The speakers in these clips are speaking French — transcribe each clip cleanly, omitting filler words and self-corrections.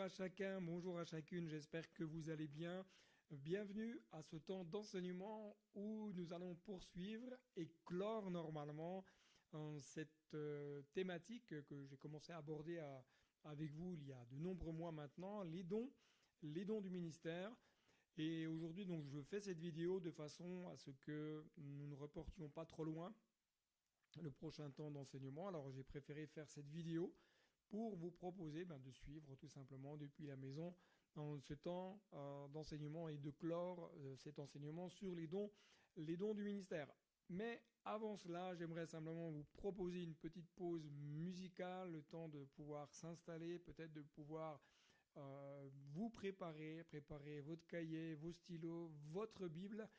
à chacun, bonjour à chacune, j'espère que vous allez bien. Bienvenue à ce temps d'enseignement où nous allons poursuivre et clore normalement cette thématique que j'ai commencé à aborder avec vous il y a de nombreux mois maintenant, les dons du ministère. Et aujourd'hui, donc, je fais cette vidéo de façon à ce que nous ne reportions pas trop loin le prochain temps d'enseignement. Alors, j'ai préféré faire cette vidéo pour vous proposer de suivre tout simplement depuis la maison dans ce temps d'enseignement et de clore cet enseignement sur les dons du ministère. Mais avant cela, j'aimerais simplement vous proposer une petite pause musicale, le temps de pouvoir s'installer, peut-être de pouvoir vous préparer votre cahier, vos stylos, votre Bible,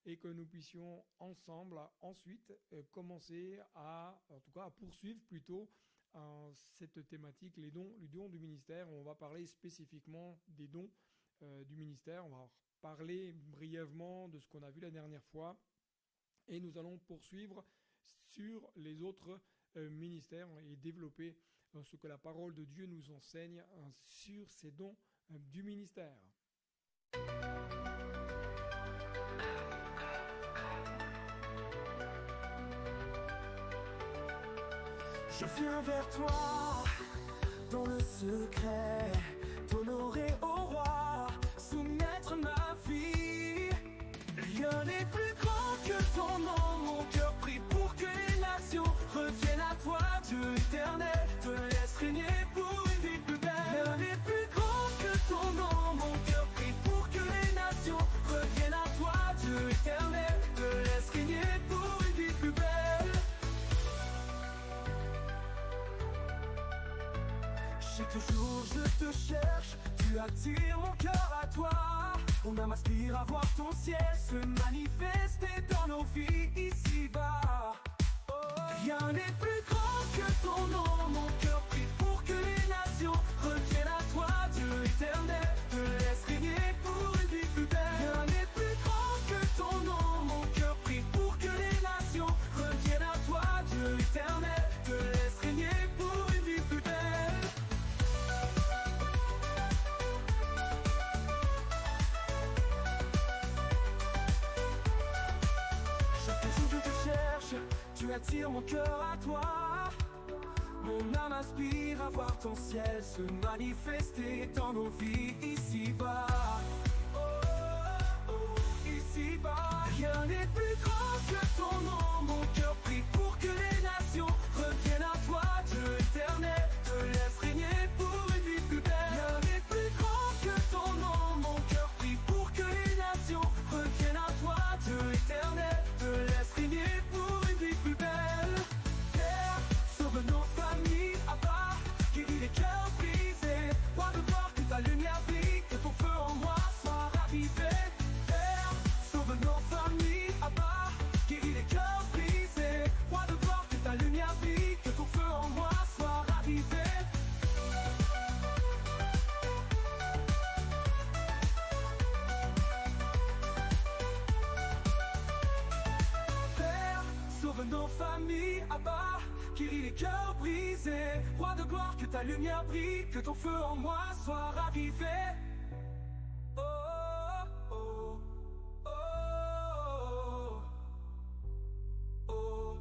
et que nous puissions ensemble ensuite commencer en tout cas à poursuivre plutôt cette thématique, les dons du ministère. On va parler spécifiquement des dons du ministère. On va parler brièvement de ce qu'on a vu la dernière fois et nous allons poursuivre sur les autres ministères et développer ce que la parole de Dieu nous enseigne sur ces dons du ministère. Je viens vers toi dans le secret, t'honorer au roi, soumettre ma vie. Rien n'est plus grand que ton nom, mon cœur prie pour que les nations reviennent à toi, Dieu éternel, te laisse régner pour une vie plus belle. Rien n'est plus grand que ton nom, mon cœur prie pour que les nations reviennent à toi, Dieu éternel, te laisse régner pour une vie plus belle. Toujours je te cherche, tu attires mon cœur à toi. Mon âme aspire à voir ton ciel se manifester dans nos vies ici-bas. Rien n'est plus grand que ton nom, mon cœur prie pour que les nations reviennent à toi, Dieu éternel, te laisse régner pour une vie plus belle. Rien n'est plus grand que ton nom, mon cœur prie pour que les nations reviennent à toi, Dieu éternel, te laisse régner pour une vie plus belle. Tu attires mon cœur à toi. Mon âme aspire à voir ton ciel se manifester dans nos vies ici-bas. Ici-bas. Rien n'est plus grand que ton nom. Mon cœur prie pour que les nations reviennent à toi, Dieu éternel, te laisse régner pour une vie plus belle. Rien n'est plus grand que ton nom. Mon cœur prie pour que les nations reviennent à toi, Dieu éternel, te laisse régner pour une vie plus belle. Père, sauve nos familles à bas, guéris les cœurs brisés. Roi de gloire, que ta lumière brille, que ton feu en moi soit ravivé. Père, sauve nos familles à bas, guéris les cœurs brisés. Roi de gloire, que ta lumière brille, que ton feu en moi soit ravivé. Sauve nos familles à bas, guéris les cœurs brisés. Roi de gloire, que ta lumière brille, que ton feu en moi soit ravivé. Oh, oh, oh, oh,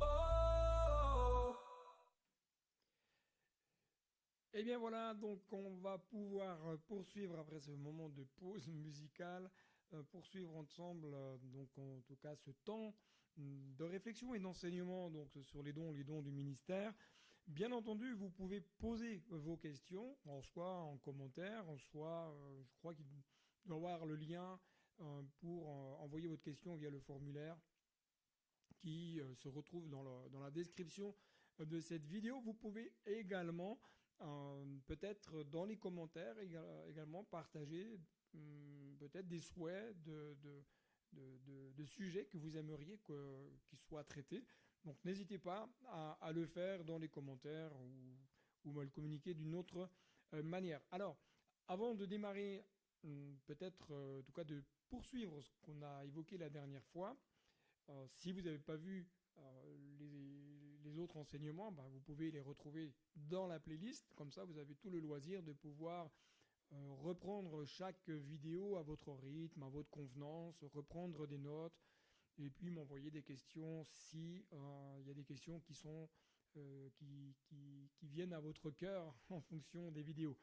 oh, oh. Et bien voilà, donc on va pouvoir poursuivre après ce moment de pause musicale, poursuivre ensemble donc en tout cas ce temps de réflexion et d'enseignement donc sur les dons du ministère. Bien entendu, vous pouvez poser vos questions, en soit en commentaire, en soit, je crois qu'il doit y avoir le lien pour envoyer votre question via le formulaire qui se retrouve dans la description de cette vidéo. Vous pouvez également, peut-être dans les commentaires, également partager peut-être des souhaits de sujets que vous aimeriez qu'ils soient traités. Donc n'hésitez pas à le faire dans les commentaires ou me le communiquer d'une autre manière. Alors, avant de démarrer, peut-être en tout cas de poursuivre ce qu'on a évoqué la dernière fois, si vous n'avez pas vu les autres enseignements, vous pouvez les retrouver dans la playlist. Comme ça, vous avez tout le loisir de pouvoir reprendre chaque vidéo à votre rythme, à votre convenance, reprendre des notes et puis m'envoyer des questions si il y a des questions qui viennent à votre cœur en fonction des vidéos.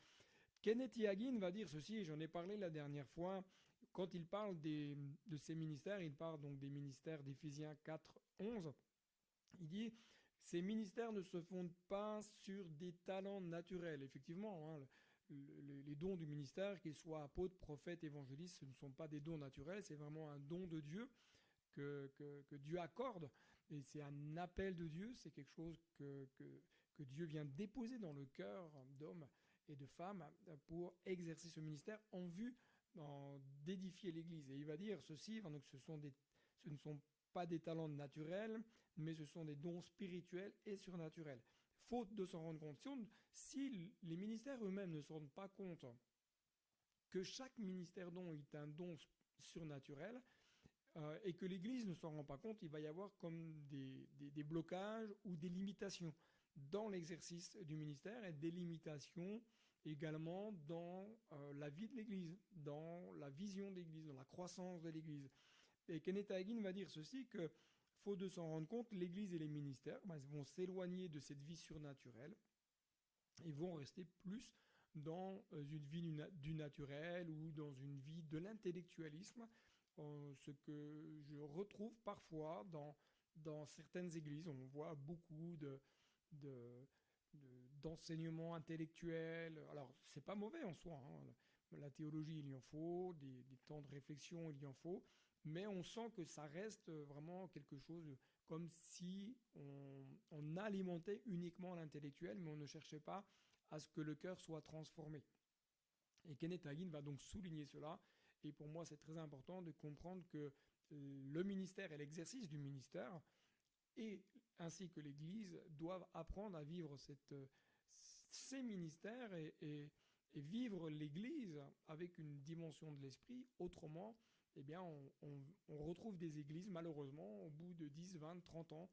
Kenneth Hagin va dire ceci, et j'en ai parlé la dernière fois, quand il parle de ces ministères, il parle donc des ministères d'Éphésiens 4, 11, il dit « Ces ministères ne se fondent pas sur des talents naturels ». Effectivement, hein, les dons du ministère, qu'ils soient apôtres, prophètes, évangélistes, ce ne sont pas des dons naturels, c'est vraiment un don de Dieu que Dieu accorde. Et c'est un appel de Dieu, c'est quelque chose que Dieu vient déposer dans le cœur d'hommes et de femmes pour exercer ce ministère en vue d'édifier l'Église. Et il va dire ceci, donc ce ne sont pas des talents naturels, mais ce sont des dons spirituels et surnaturels. Faute de s'en rendre compte, si les ministères eux-mêmes ne se rendent pas compte que chaque ministère don est un don surnaturel, et que l'Église ne s'en rend pas compte, il va y avoir comme des blocages ou des limitations dans l'exercice du ministère et des limitations également dans la vie de l'Église, dans la vision de l'Église, dans la croissance de l'Église. Et Kenneth Hagin va dire ceci, que faut de s'en rendre compte, l'Église et les ministères vont s'éloigner de cette vie surnaturelle et vont rester plus dans une vie du naturel ou dans une vie de l'intellectualisme, ce que je retrouve parfois dans certaines églises. On voit beaucoup d'enseignements intellectuels. Alors, c'est pas mauvais en soi, hein. La théologie, il y en faut, des temps de réflexion, il y en faut, mais on sent que ça reste vraiment quelque chose comme si on alimentait uniquement l'intellectuel, mais on ne cherchait pas à ce que le cœur soit transformé. Et Kenneth Hagin va donc souligner cela, et pour moi c'est très important de comprendre que le ministère et l'exercice du ministère, et ainsi que l'Église, doivent apprendre à vivre ces ministères et vivre l'Église avec une dimension de l'esprit. Autrement, eh bien, on retrouve des églises, malheureusement, au bout de 10, 20, 30 ans,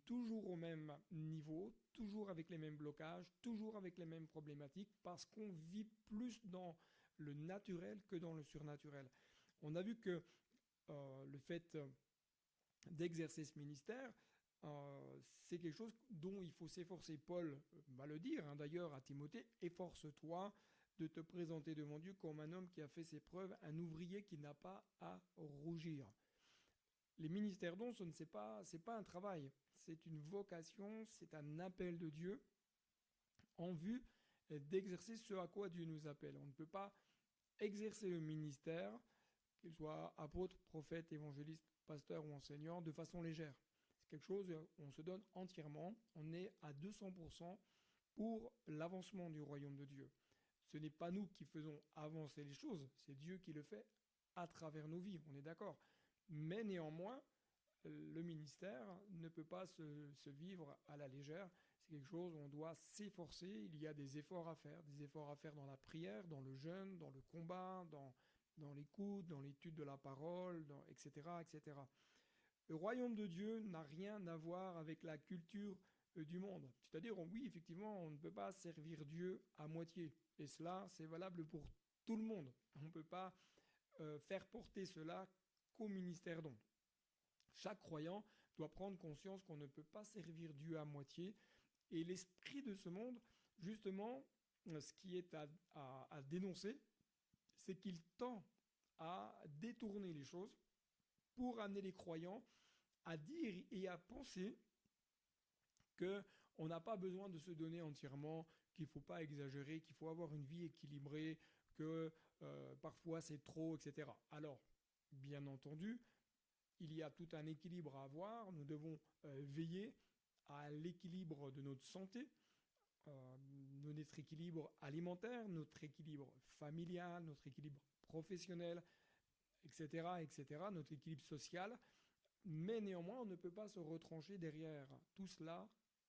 toujours au même niveau, toujours avec les mêmes blocages, toujours avec les mêmes problématiques, parce qu'on vit plus dans le naturel que dans le surnaturel. On a vu que le fait d'exercer ce ministère, c'est quelque chose dont il faut s'efforcer. Paul va le dire, hein, d'ailleurs, à Timothée, « Efforce-toi de te présenter devant Dieu comme un homme qui a fait ses preuves, un ouvrier qui n'a pas à rougir. » Les ministères dons, c'est pas un travail, c'est une vocation, c'est un appel de Dieu en vue d'exercer ce à quoi Dieu nous appelle. On ne peut pas exercer le ministère, qu'il soit apôtre, prophète, évangéliste, pasteur ou enseignant, de façon légère. C'est quelque chose où on se donne entièrement, on est à 200% pour l'avancement du royaume de Dieu. Ce n'est pas nous qui faisons avancer les choses, c'est Dieu qui le fait à travers nos vies, on est d'accord. Mais néanmoins, le ministère ne peut pas se vivre à la légère. C'est quelque chose où on doit s'efforcer, il y a des efforts à faire dans la prière, dans le jeûne, dans le combat, dans l'écoute, dans l'étude de la parole, etc., etc. Le royaume de Dieu n'a rien à voir avec la culture du monde. C'est-à-dire, oui, effectivement, on ne peut pas servir Dieu à moitié. Et cela, c'est valable pour tout le monde. On ne peut pas faire porter cela qu'au ministère don. Chaque croyant doit prendre conscience qu'on ne peut pas servir Dieu à moitié. Et l'esprit de ce monde, justement, ce qui est à dénoncer, c'est qu'il tend à détourner les choses pour amener les croyants à dire et à penser qu'on n'a pas besoin de se donner entièrement, qu'il ne faut pas exagérer, qu'il faut avoir une vie équilibrée, que parfois c'est trop, etc. Alors, bien entendu, il y a tout un équilibre à avoir. Nous devons veiller à l'équilibre de notre santé, notre équilibre alimentaire, notre équilibre familial, notre équilibre professionnel, etc., etc., notre équilibre social. Mais néanmoins, on ne peut pas se retrancher derrière tout cela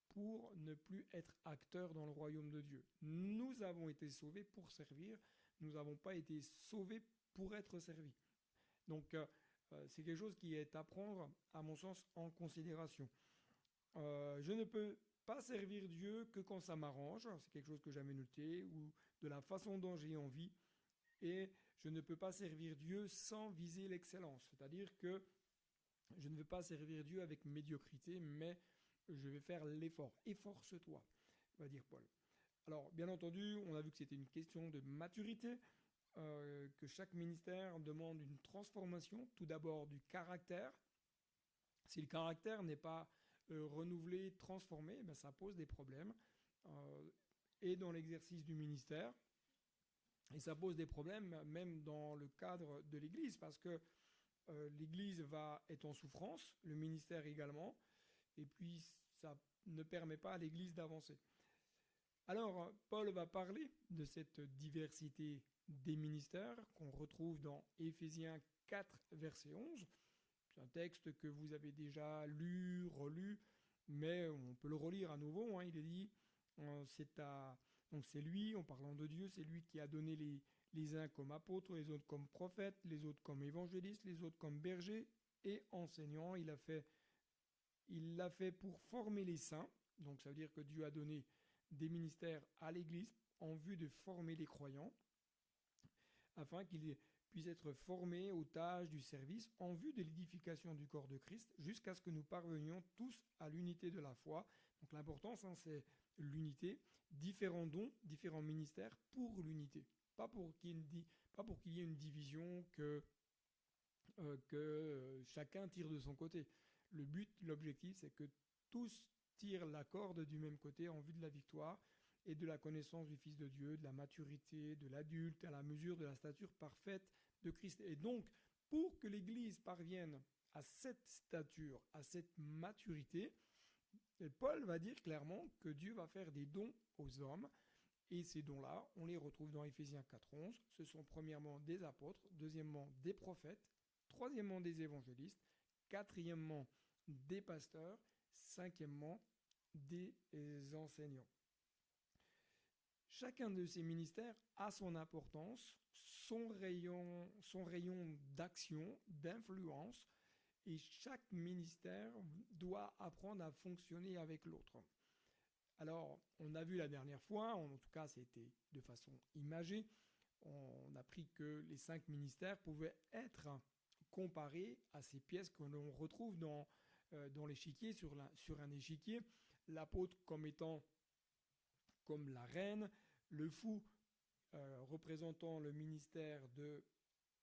pour ne plus être acteur dans le royaume de Dieu. Nous avons été sauvés pour servir, nous n'avons pas été sauvés pour être servis. Donc, c'est quelque chose qui est à prendre, à mon sens, en considération. Je ne peux pas servir Dieu que quand ça m'arrange, c'est quelque chose que j'avais noté, ou de la façon dont j'ai envie, et je ne peux pas servir Dieu sans viser l'excellence, c'est-à-dire que je ne veux pas servir Dieu avec médiocrité, mais je vais faire l'effort. Efforce-toi, va dire Paul. Alors, bien entendu, on a vu que c'était une question de maturité, que chaque ministère demande une transformation, tout d'abord du caractère. Si le caractère n'est pas renouvelé, transformé, ben ça pose des problèmes, euh, et dans l'exercice du ministère, et ça pose des problèmes même dans le cadre de l'Église, parce que l'Église va être en souffrance, le ministère également, et puis ça ne permet pas à l'Église d'avancer. Alors, Paul va parler de cette diversité des ministères qu'on retrouve dans Éphésiens 4, verset 11. C'est un texte que vous avez déjà lu, relu, mais on peut le relire à nouveau. Il est dit, donc c'est lui, en parlant de Dieu, c'est lui qui a donné les uns comme apôtres, les autres comme prophètes, les autres comme évangélistes, les autres comme bergers et enseignants. Il l'a fait pour former les saints. Donc ça veut dire que Dieu a donné des ministères à l'Église en vue de former les croyants, afin qu'ils puissent être formés aux tâches du service en vue de l'édification du corps de Christ, jusqu'à ce que nous parvenions tous à l'unité de la foi. Donc l'importance, c'est l'unité, différents dons, différents ministères pour l'unité. Pas pour qu'il y ait une division que chacun tire de son côté. Le but, l'objectif, c'est que tous tirent la corde du même côté en vue de la victoire et de la connaissance du Fils de Dieu, de la maturité, de l'adulte, à la mesure de la stature parfaite de Christ. Et donc, pour que l'Église parvienne à cette stature, à cette maturité, Paul va dire clairement que Dieu va faire des dons aux hommes. Et ces dons-là, on les retrouve dans Éphésiens 4.11. Ce sont premièrement des apôtres, deuxièmement des prophètes, troisièmement des évangélistes, quatrièmement des pasteurs, cinquièmement des enseignants. Chacun de ces ministères a son importance, son rayon d'action, d'influence, et chaque ministère doit apprendre à fonctionner avec l'autre. Alors, on a vu la dernière fois, en tout cas c'était de façon imagée, on a appris que les 5 ministères pouvaient être comparés à ces pièces que l'on retrouve dans l'échiquier, sur un échiquier, l'apôtre comme étant comme la reine, le fou représentant le ministère de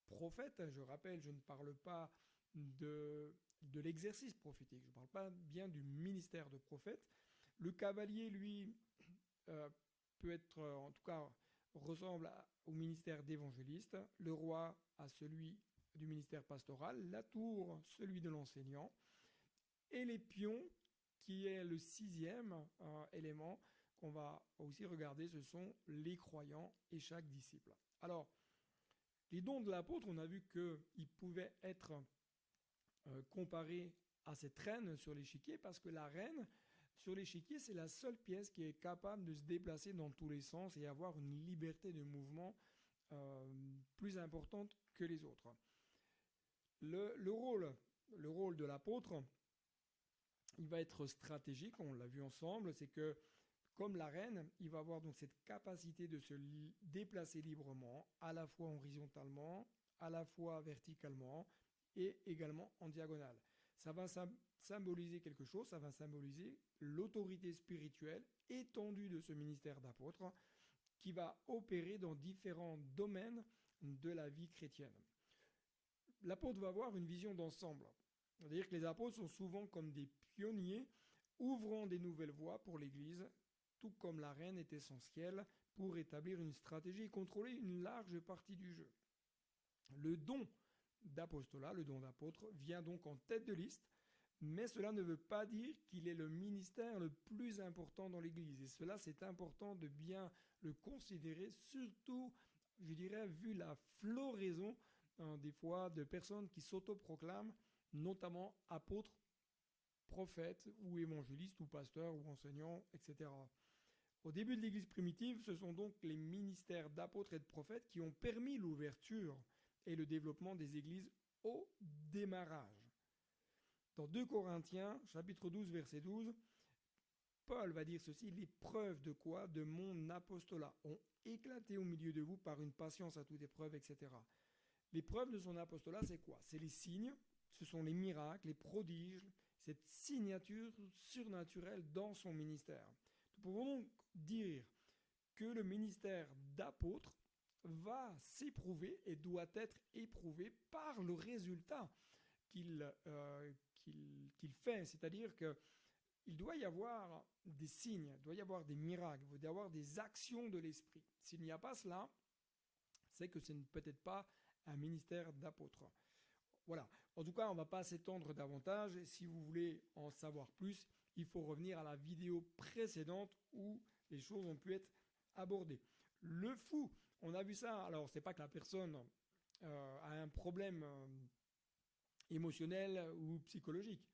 prophète. Je rappelle, je ne parle pas de l'exercice prophétique, je ne parle pas bien du ministère de prophète. Le cavalier, lui, peut être, en tout cas, ressemble au ministère d'évangéliste, le roi à celui du ministère pastoral, la tour, celui de l'enseignant, et les pions, qui est le 6e élément qu'on va aussi regarder, ce sont les croyants et chaque disciple. Alors, les dons de l'apôtre, on a vu qu'ils pouvaient être comparés à cette reine sur l'échiquier, parce que la reine, sur l'échiquier, c'est la seule pièce qui est capable de se déplacer dans tous les sens et avoir une liberté de mouvement plus importante que les autres. Le rôle de l'apôtre, il va être stratégique, on l'a vu ensemble, c'est que comme la reine, il va avoir donc cette capacité de se déplacer librement, à la fois horizontalement, à la fois verticalement et également en diagonale. Ça va symboliser quelque chose, ça va symboliser l'autorité spirituelle étendue de ce ministère d'apôtre qui va opérer dans différents domaines de la vie chrétienne. L'apôtre va avoir une vision d'ensemble. C'est-à-dire que les apôtres sont souvent comme des pionniers ouvrant des nouvelles voies pour l'Église, tout comme la reine est essentielle pour établir une stratégie et contrôler une large partie du jeu. Le don d'apostolat, le don d'apôtre, vient donc en tête de liste, mais cela ne veut pas dire qu'il est le ministère le plus important dans l'Église. Et cela, c'est important de bien le considérer, surtout, je dirais, vu la floraison des fois de personnes qui s'autoproclament, notamment apôtres, prophètes ou évangélistes ou pasteurs ou enseignants, etc. Au début de l'Église primitive, ce sont donc les ministères d'apôtres et de prophètes qui ont permis l'ouverture et le développement des églises au démarrage. Dans 2 Corinthiens, chapitre 12, verset 12, Paul va dire ceci: les preuves de quoi? De mon apostolat ont éclaté au milieu de vous par une patience à toute épreuve, etc. Les preuves de son apostolat, c'est quoi? C'est les signes, ce sont les miracles, les prodiges, cette signature surnaturelle dans son ministère. Nous pouvons donc dire que le ministère d'apôtre va s'éprouver et doit être éprouvé par le résultat qu'il fait. C'est-à-dire qu'il doit y avoir des signes, il doit y avoir des miracles, il doit y avoir des actions de l'esprit. S'il n'y a pas cela, c'est que ce n'est peut-être pas un ministère d'apôtre. Voilà. En tout cas, on ne va pas s'étendre davantage. Et si vous voulez en savoir plus, il faut revenir à la vidéo précédente où les choses ont pu être abordées. Le fou, on a vu ça. Alors, c'est pas que la personne a un problème émotionnel ou psychologique.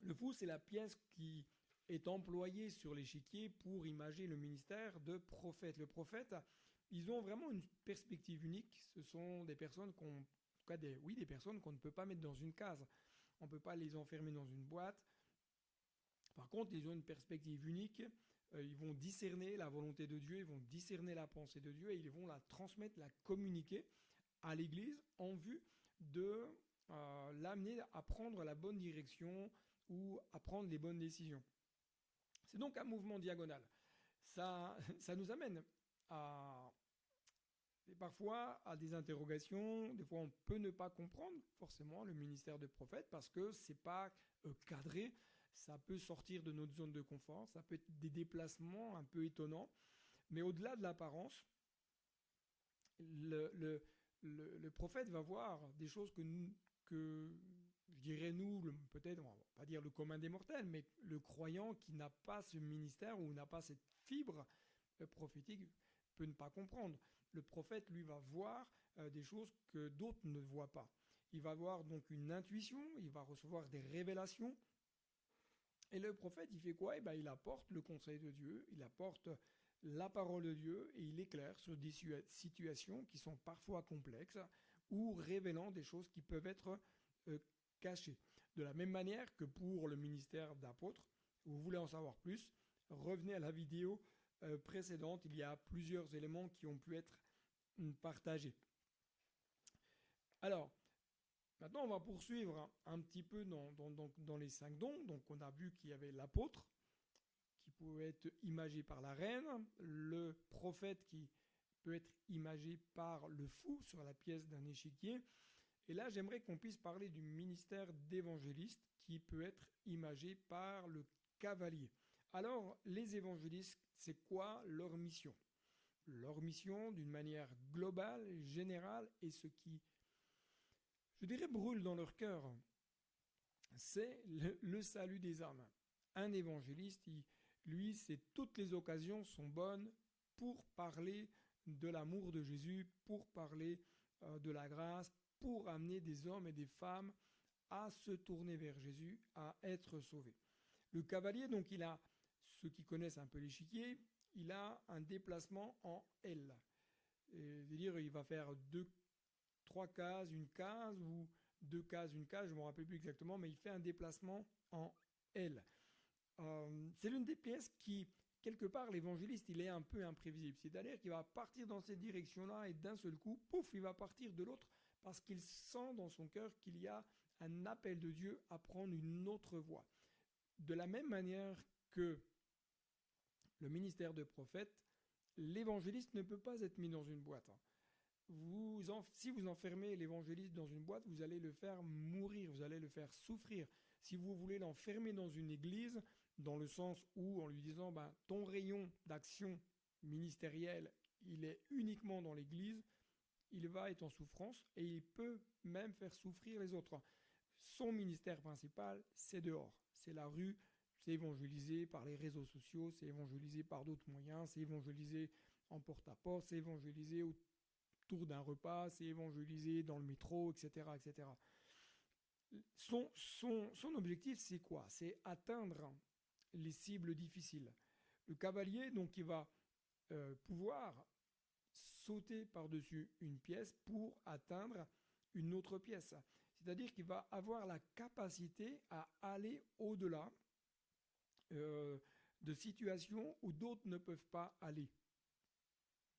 Le fou, c'est la pièce qui est employée sur l'échiquier pour imager le ministère de prophète. Le prophète, ils ont vraiment une perspective unique. Ce sont des personnes des personnes qu'on ne peut pas mettre dans une case. On ne peut pas les enfermer dans une boîte. Par contre, ils ont une perspective unique. Ils vont discerner la volonté de Dieu, ils vont discerner la pensée de Dieu et ils vont la transmettre, la communiquer à l'Église en vue de l'amener à prendre la bonne direction ou à prendre les bonnes décisions. C'est donc un mouvement diagonal. Ça nous amène parfois à des interrogations. Des fois, on peut ne pas comprendre forcément le ministère de prophète parce que ce n'est pas cadré. Ça peut sortir de notre zone de confort. Ça peut être des déplacements un peu étonnants. Mais au-delà de l'apparence, le prophète va voir des choses que je dirais nous, peut-être, on va pas dire le commun des mortels, mais le croyant qui n'a pas ce ministère ou n'a pas cette fibre prophétique peut ne pas comprendre. Le prophète, lui, va voir des choses que d'autres ne voient pas. Il va avoir donc une intuition, il va recevoir des révélations. Et le prophète, il fait quoi? Il apporte le conseil de Dieu, il apporte la parole de Dieu et il éclaire sur des situations qui sont parfois complexes ou révélant des choses qui peuvent être cachées. De la même manière que pour le ministère d'apôtre, vous voulez en savoir plus, revenez à la vidéo précédente, il y a plusieurs éléments qui ont pu être partagés. Alors, maintenant, on va poursuivre un petit peu dans les 5 dons. Donc, on a vu qu'il y avait l'apôtre, qui pouvait être imagé par la reine, le prophète qui peut être imagé par le fou sur la pièce d'un échiquier. Et là, j'aimerais qu'on puisse parler du ministère d'évangéliste qui peut être imagé par le cavalier. Alors, les évangélistes, c'est quoi leur mission? Leur mission, d'une manière globale, générale, et ce qui, je dirais, brûle dans leur cœur, c'est le salut des âmes. Un évangéliste, lui, c'est toutes les occasions sont bonnes pour parler de l'amour de Jésus, pour parler de la grâce, pour amener des hommes et des femmes à se tourner vers Jésus, à être sauvés. Le cavalier, donc, il a, ceux qui connaissent un peu l'échiquier, il a un déplacement en L. C'est-à-dire, il va faire 3 cases, une case, ou 2 cases, une case, je ne me rappelle plus exactement, mais il fait un déplacement en L. C'est l'une des pièces qui, quelque part, l'évangéliste, il est un peu imprévisible. C'est-à-dire qu'il va partir dans cette direction-là et d'un seul coup, pouf, il va partir de l'autre parce qu'il sent dans son cœur qu'il y a un appel de Dieu à prendre une autre voie. De la même manière que le ministère de prophète, l'évangéliste ne peut pas être mis dans une boîte. Si vous enfermez l'évangéliste dans une boîte, vous allez le faire mourir, vous allez le faire souffrir. Si vous voulez l'enfermer dans une église, dans le sens où, en lui disant, ton rayon d'action ministérielle, il est uniquement dans l'église, il va être en souffrance et il peut même faire souffrir les autres. Son ministère principal, c'est dehors, c'est la rue, c'est évangélisé par les réseaux sociaux, c'est évangélisé par d'autres moyens, c'est évangélisé en porte-à-porte, c'est évangélisé autour d'un repas, c'est évangélisé dans le métro, etc., etc. Son objectif, c'est quoi? C'est atteindre les cibles difficiles. Le cavalier, donc, il va pouvoir sauter par-dessus une pièce pour atteindre une autre pièce. C'est-à-dire qu'il va avoir la capacité à aller au-delà de situations où d'autres ne peuvent pas aller.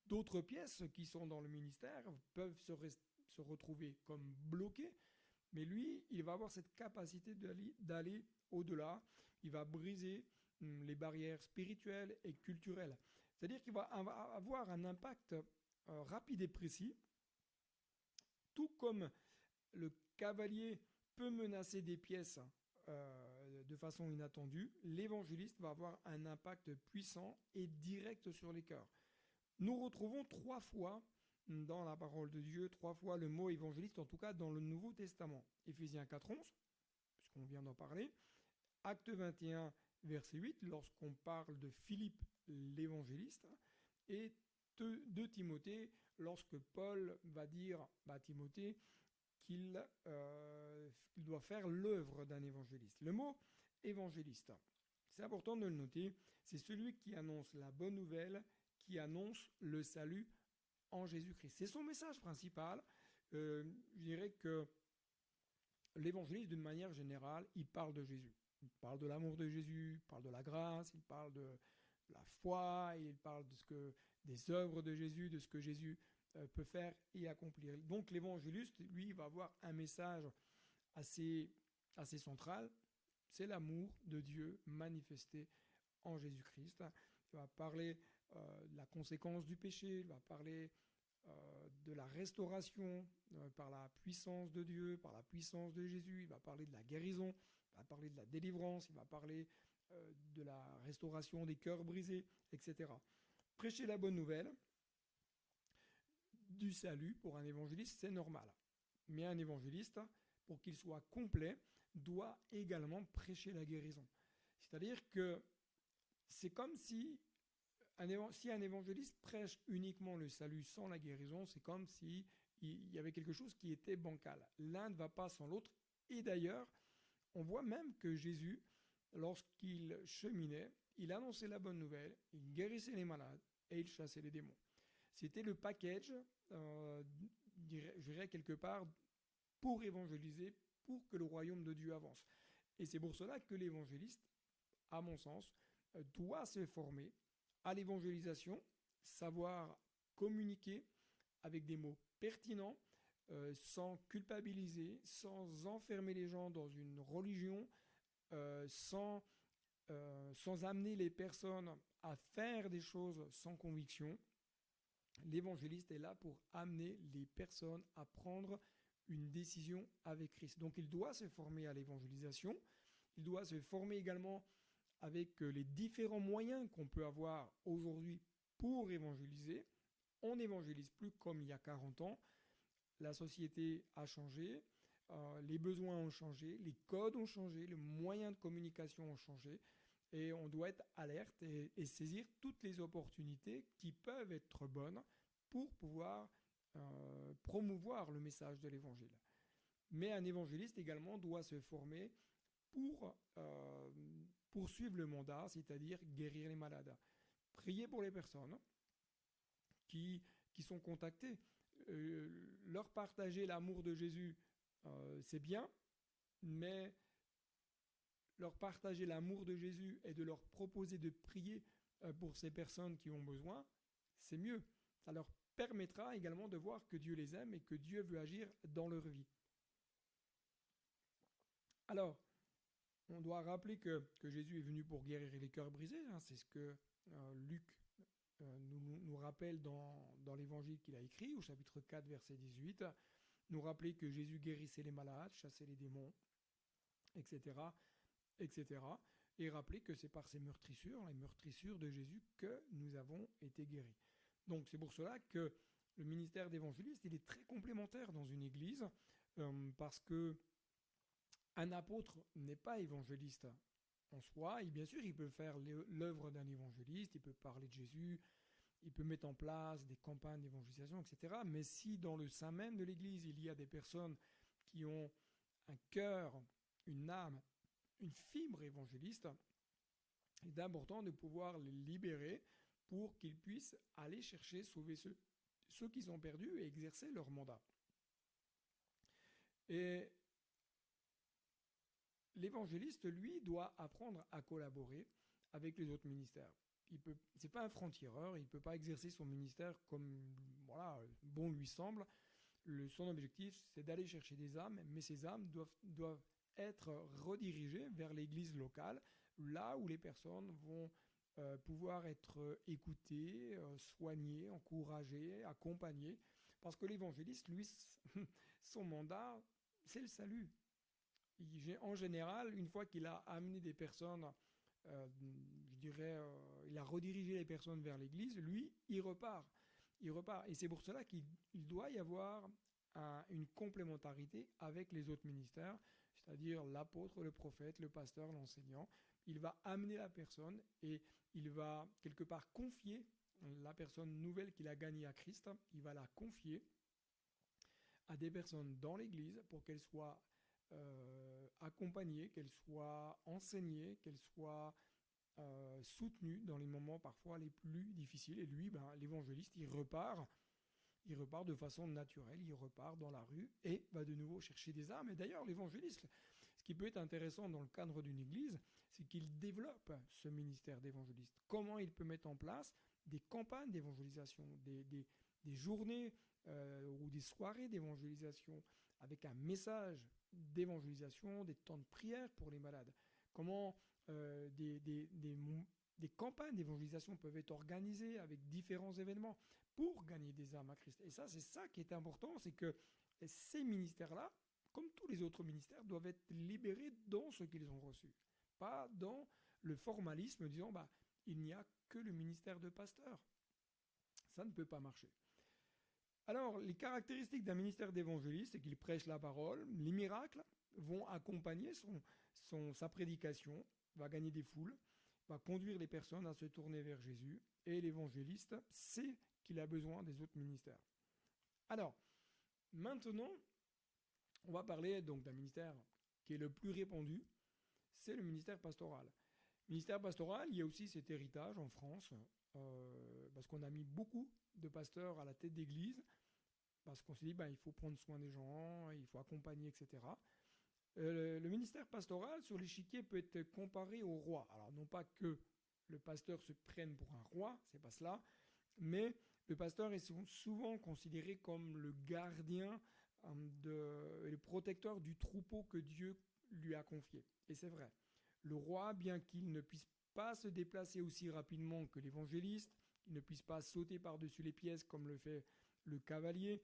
D'autres pièces qui sont dans le ministère peuvent se retrouver comme bloquées, mais lui, il va avoir cette capacité d'aller au-delà. Il va briser les barrières spirituelles et culturelles. C'est-à-dire qu'il va avoir un impact rapide et précis, tout comme le cavalier peut menacer des pièces de façon inattendue, l'évangéliste va avoir un impact puissant et direct sur les cœurs. Nous retrouvons 3 fois dans la parole de Dieu, 3 fois le mot évangéliste, en tout cas dans le Nouveau Testament. Éphésiens 4:11, puisqu'on vient d'en parler. Acte 21, verset 8, lorsqu'on parle de Philippe l'évangéliste. Et de Timothée, lorsque Paul va dire à Timothée qu'il doit faire l'œuvre d'un évangéliste. Le mot évangéliste, c'est important de le noter, c'est celui qui annonce la bonne nouvelle, qui annonce le salut en Jésus-Christ. C'est son message principal. Je dirais que l'évangéliste, d'une manière générale, il parle de Jésus. Il parle de l'amour de Jésus, il parle de la grâce, il parle de la foi, il parle des œuvres de Jésus, de ce que Jésus peut faire et accomplir. Donc l'évangéliste, lui, va avoir un message assez central, c'est l'amour de Dieu manifesté en Jésus-Christ. Il va parler de la conséquence du péché, il va parler de la restauration par la puissance de Dieu, par la puissance de Jésus, il va parler de la guérison, il va parler de la délivrance, il va parler de la restauration des cœurs brisés, etc. Prêcher la bonne nouvelle du salut pour un évangéliste, c'est normal. Mais un évangéliste, pour qu'il soit complet, doit également prêcher la guérison. C'est-à-dire que c'est comme si un évangéliste prêche uniquement le salut sans la guérison, c'est comme si il y avait quelque chose qui était bancal. L'un ne va pas sans l'autre. Et d'ailleurs, on voit même que Jésus, lorsqu'il cheminait, il annonçait la bonne nouvelle, il guérissait les malades et il chassait les démons. C'était le package, je dirais quelque part, pour évangéliser, pour que le royaume de Dieu avance. Et c'est pour cela que l'évangéliste, à mon sens, doit se former à l'évangélisation, savoir communiquer avec des mots pertinents, sans culpabiliser, sans enfermer les gens dans une religion, sans amener les personnes à faire des choses sans conviction. L'évangéliste est là pour amener les personnes à prendre une décision avec Christ. Donc il doit se former à l'évangélisation, il doit se former également avec les différents moyens qu'on peut avoir aujourd'hui pour évangéliser. On n'évangélise plus comme il y a 40 ans. La société a changé, les besoins ont changé, les codes ont changé, les moyens de communication ont changé. Et on doit être alerte et saisir toutes les opportunités qui peuvent être bonnes pour pouvoir promouvoir le message de l'évangile. Mais un évangéliste également doit se former pour poursuivre le mandat, c'est-à-dire guérir les malades. Prier pour les personnes qui sont contactées. Leur partager l'amour de Jésus, c'est bien, mais leur partager l'amour de Jésus et de leur proposer de prier pour ces personnes qui ont besoin, c'est mieux. Ça leur permettra également de voir que Dieu les aime et que Dieu veut agir dans leur vie. Alors, on doit rappeler que Jésus est venu pour guérir les cœurs brisés. C'est ce que Luc nous rappelle dans l'évangile qu'il a écrit, au chapitre 4, verset 18. Nous rappeler que Jésus guérissait les malades, chassait les démons, etc., etc. Et rappeler que c'est par ces meurtrissures, les meurtrissures de Jésus, que nous avons été guéris. Donc c'est pour cela que le ministère d'évangéliste, il est très complémentaire dans une église, parce que un apôtre n'est pas évangéliste en soi, et bien sûr il peut faire l'œuvre d'un évangéliste, il peut parler de Jésus, il peut mettre en place des campagnes d'évangélisation, etc. Mais si dans le sein même de l'église, il y a des personnes qui ont un cœur, une âme, une fibre évangéliste, il est important de pouvoir les libérer pour qu'ils puissent aller chercher, sauver ceux qui sont perdus et exercer leur mandat. Et l'évangéliste, lui, doit apprendre à collaborer avec les autres ministères. C'est pas un franc-tireur, il ne peut pas exercer son ministère comme voilà, bon lui semble. Son objectif, c'est d'aller chercher des âmes, mais ces âmes doivent être redirigées vers l'église locale, là où les personnes vont pouvoir être écoutées, soignées, encouragées, accompagnées. Parce que l'évangéliste, lui, son mandat, c'est le salut. En général, une fois qu'il a amené des personnes, je dirais, il a redirigé les personnes vers l'église, lui, il repart. Il repart. Et c'est pour cela qu'il doit y avoir une complémentarité avec les autres ministères, c'est-à-dire l'apôtre, le prophète, le pasteur, l'enseignant. Il va amener la personne et il va quelque part confier la personne nouvelle qu'il a gagnée à Christ, il va la confier à des personnes dans l'église pour qu'elle soit accompagnée, qu'elle soit enseignée, qu'elle soit soutenue dans les moments parfois les plus difficiles. Et lui, l'évangéliste, il repart de façon naturelle, il repart dans la rue et va de nouveau chercher des âmes. Et d'ailleurs, l'évangéliste, ce qui peut être intéressant dans le cadre d'une église, c'est qu'il développe ce ministère d'évangéliste. Comment il peut mettre en place des campagnes d'évangélisation, des journées ou des soirées d'évangélisation avec un message d'évangélisation, des temps de prière pour les malades. Comment des campagnes d'évangélisation peuvent être organisées avec différents événements pour gagner des âmes à Christ. Et ça, c'est ça qui est important, c'est que ces ministères-là, comme tous les autres ministères, doivent être libérés dans ce qu'ils ont reçu. Pas dans le formalisme disant il n'y a que le ministère de pasteur. Ça ne peut pas marcher. Alors, les caractéristiques d'un ministère d'évangéliste, c'est qu'il prêche la parole, les miracles vont accompagner sa prédication, va gagner des foules, va conduire les personnes à se tourner vers Jésus, et l'évangéliste sait qu'il a besoin des autres ministères. Alors, maintenant, on va parler donc d'un ministère qui est le plus répandu, c'est le ministère pastoral. Le ministère pastoral, il y a aussi cet héritage en France, parce qu'on a mis beaucoup de pasteurs à la tête d'église, parce qu'on s'est dit il faut prendre soin des gens, il faut accompagner, etc. Le ministère pastoral sur l'échiquier peut être comparé au roi. Alors non pas que le pasteur se prenne pour un roi, c'est pas cela, mais le pasteur est souvent considéré comme le gardien, le protecteur du troupeau que Dieu lui a confié. Et c'est vrai. Le roi, bien qu'il ne puisse pas se déplacer aussi rapidement que l'évangéliste, qu'il ne puisse pas sauter par-dessus les pièces comme le fait le cavalier,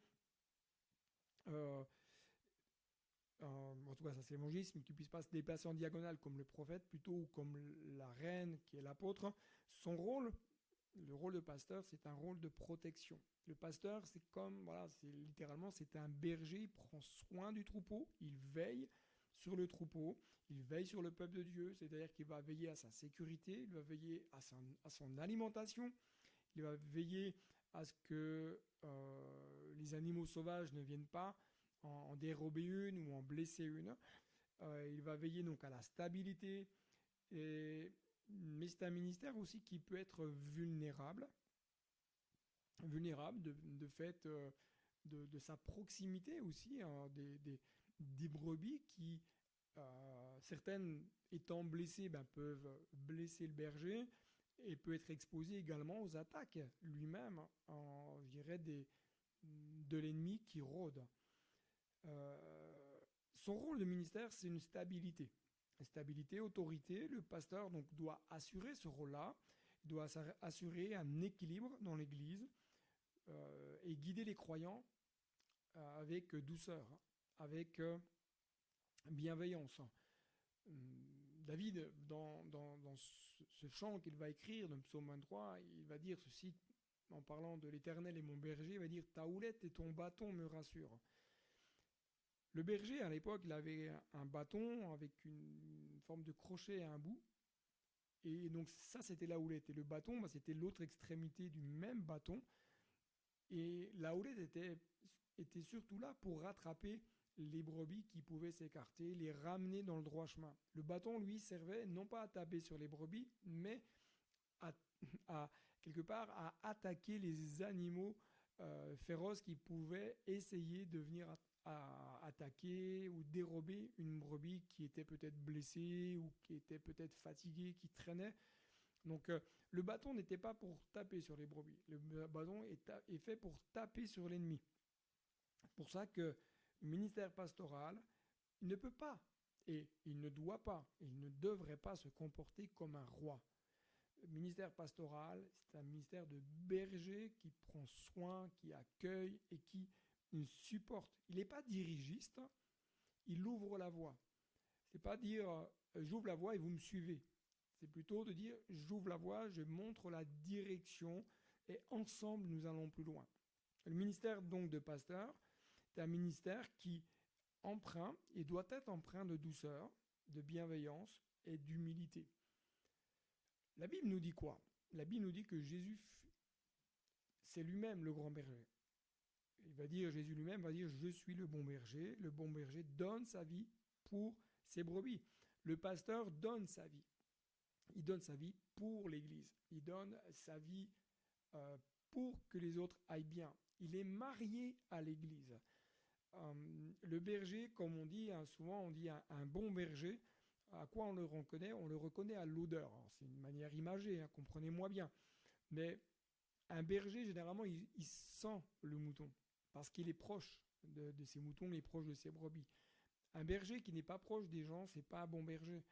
en tout cas ça c'est l'évangéliste, mais qu'il ne puisse pas se déplacer en diagonale comme le prophète plutôt, ou comme la reine qui est l'apôtre, son rôle, le rôle de pasteur, c'est un rôle de protection. Le pasteur, c'est un berger, il prend soin du troupeau, il veille sur le troupeau, il veille sur le peuple de Dieu, c'est-à-dire qu'il va veiller à sa sécurité, il va veiller à son alimentation, il va veiller à ce que les animaux sauvages ne viennent pas en dérober une ou en blesser une. Il va veiller donc à la stabilité, mais c'est un ministère aussi qui peut être vulnérable de fait de sa proximité aussi, des brebis qui, certaines étant blessées, peuvent blesser le berger et peut être exposé également aux attaques lui-même, je dirais, de l'ennemi qui rôde. Son rôle de ministère, c'est une stabilité. Stabilité, autorité, le pasteur donc doit assurer ce rôle-là, il doit assurer un équilibre dans l'Église et guider les croyants avec douceur, avec bienveillance. David, dans ce chant qu'il va écrire, dans le psaume 23, il va dire ceci, en parlant de l'Éternel et mon berger, il va dire « Ta houlette et ton bâton me rassurent ». Le berger, à l'époque, il avait un bâton avec une forme de crochet à un bout. Et donc ça, c'était la houlette. Et le bâton, c'était l'autre extrémité du même bâton. Et la houlette était surtout là pour rattraper les brebis qui pouvaient s'écarter, les ramener dans le droit chemin. Le bâton, lui, servait non pas à taper sur les brebis, mais à quelque part à attaquer les animaux féroces qui pouvaient essayer de venir attaquer ou dérober une brebis qui était peut-être blessée ou qui était peut-être fatiguée, qui traînait. Donc le bâton n'était pas pour taper sur les brebis. Le bâton est fait pour taper sur l'ennemi. C'est pour ça que le ministère pastoral ne peut pas, et il ne doit pas, il ne devrait pas se comporter comme un roi. Le ministère pastoral, c'est un ministère de berger qui prend soin, qui accueille et qui supporte. Il n'est pas dirigiste, il ouvre la voie. C'est pas dire j'ouvre la voie et vous me suivez. C'est plutôt de dire j'ouvre la voie, je montre la direction et ensemble nous allons plus loin. Le ministère donc de pasteur, c'est un ministère qui empreint et doit être empreint de douceur, de bienveillance et d'humilité. La Bible nous dit quoi? La Bible nous dit que Jésus, c'est lui-même le grand berger. Jésus lui-même va dire, je suis le bon berger donne sa vie pour ses brebis. Le pasteur donne sa vie. Il donne sa vie pour l'Église. Il donne sa vie pour que les autres aillent bien. Il est marié à l'Église. Le berger, comme on dit, souvent on dit un bon berger, à quoi on le reconnaît? On le reconnaît à l'odeur. Alors, c'est une manière imagée, comprenez-moi bien. Mais un berger, généralement, il sent le mouton parce qu'il est proche de ses moutons, il est proche de ses brebis. Un berger qui n'est pas proche des gens, c'est pas un bon berger.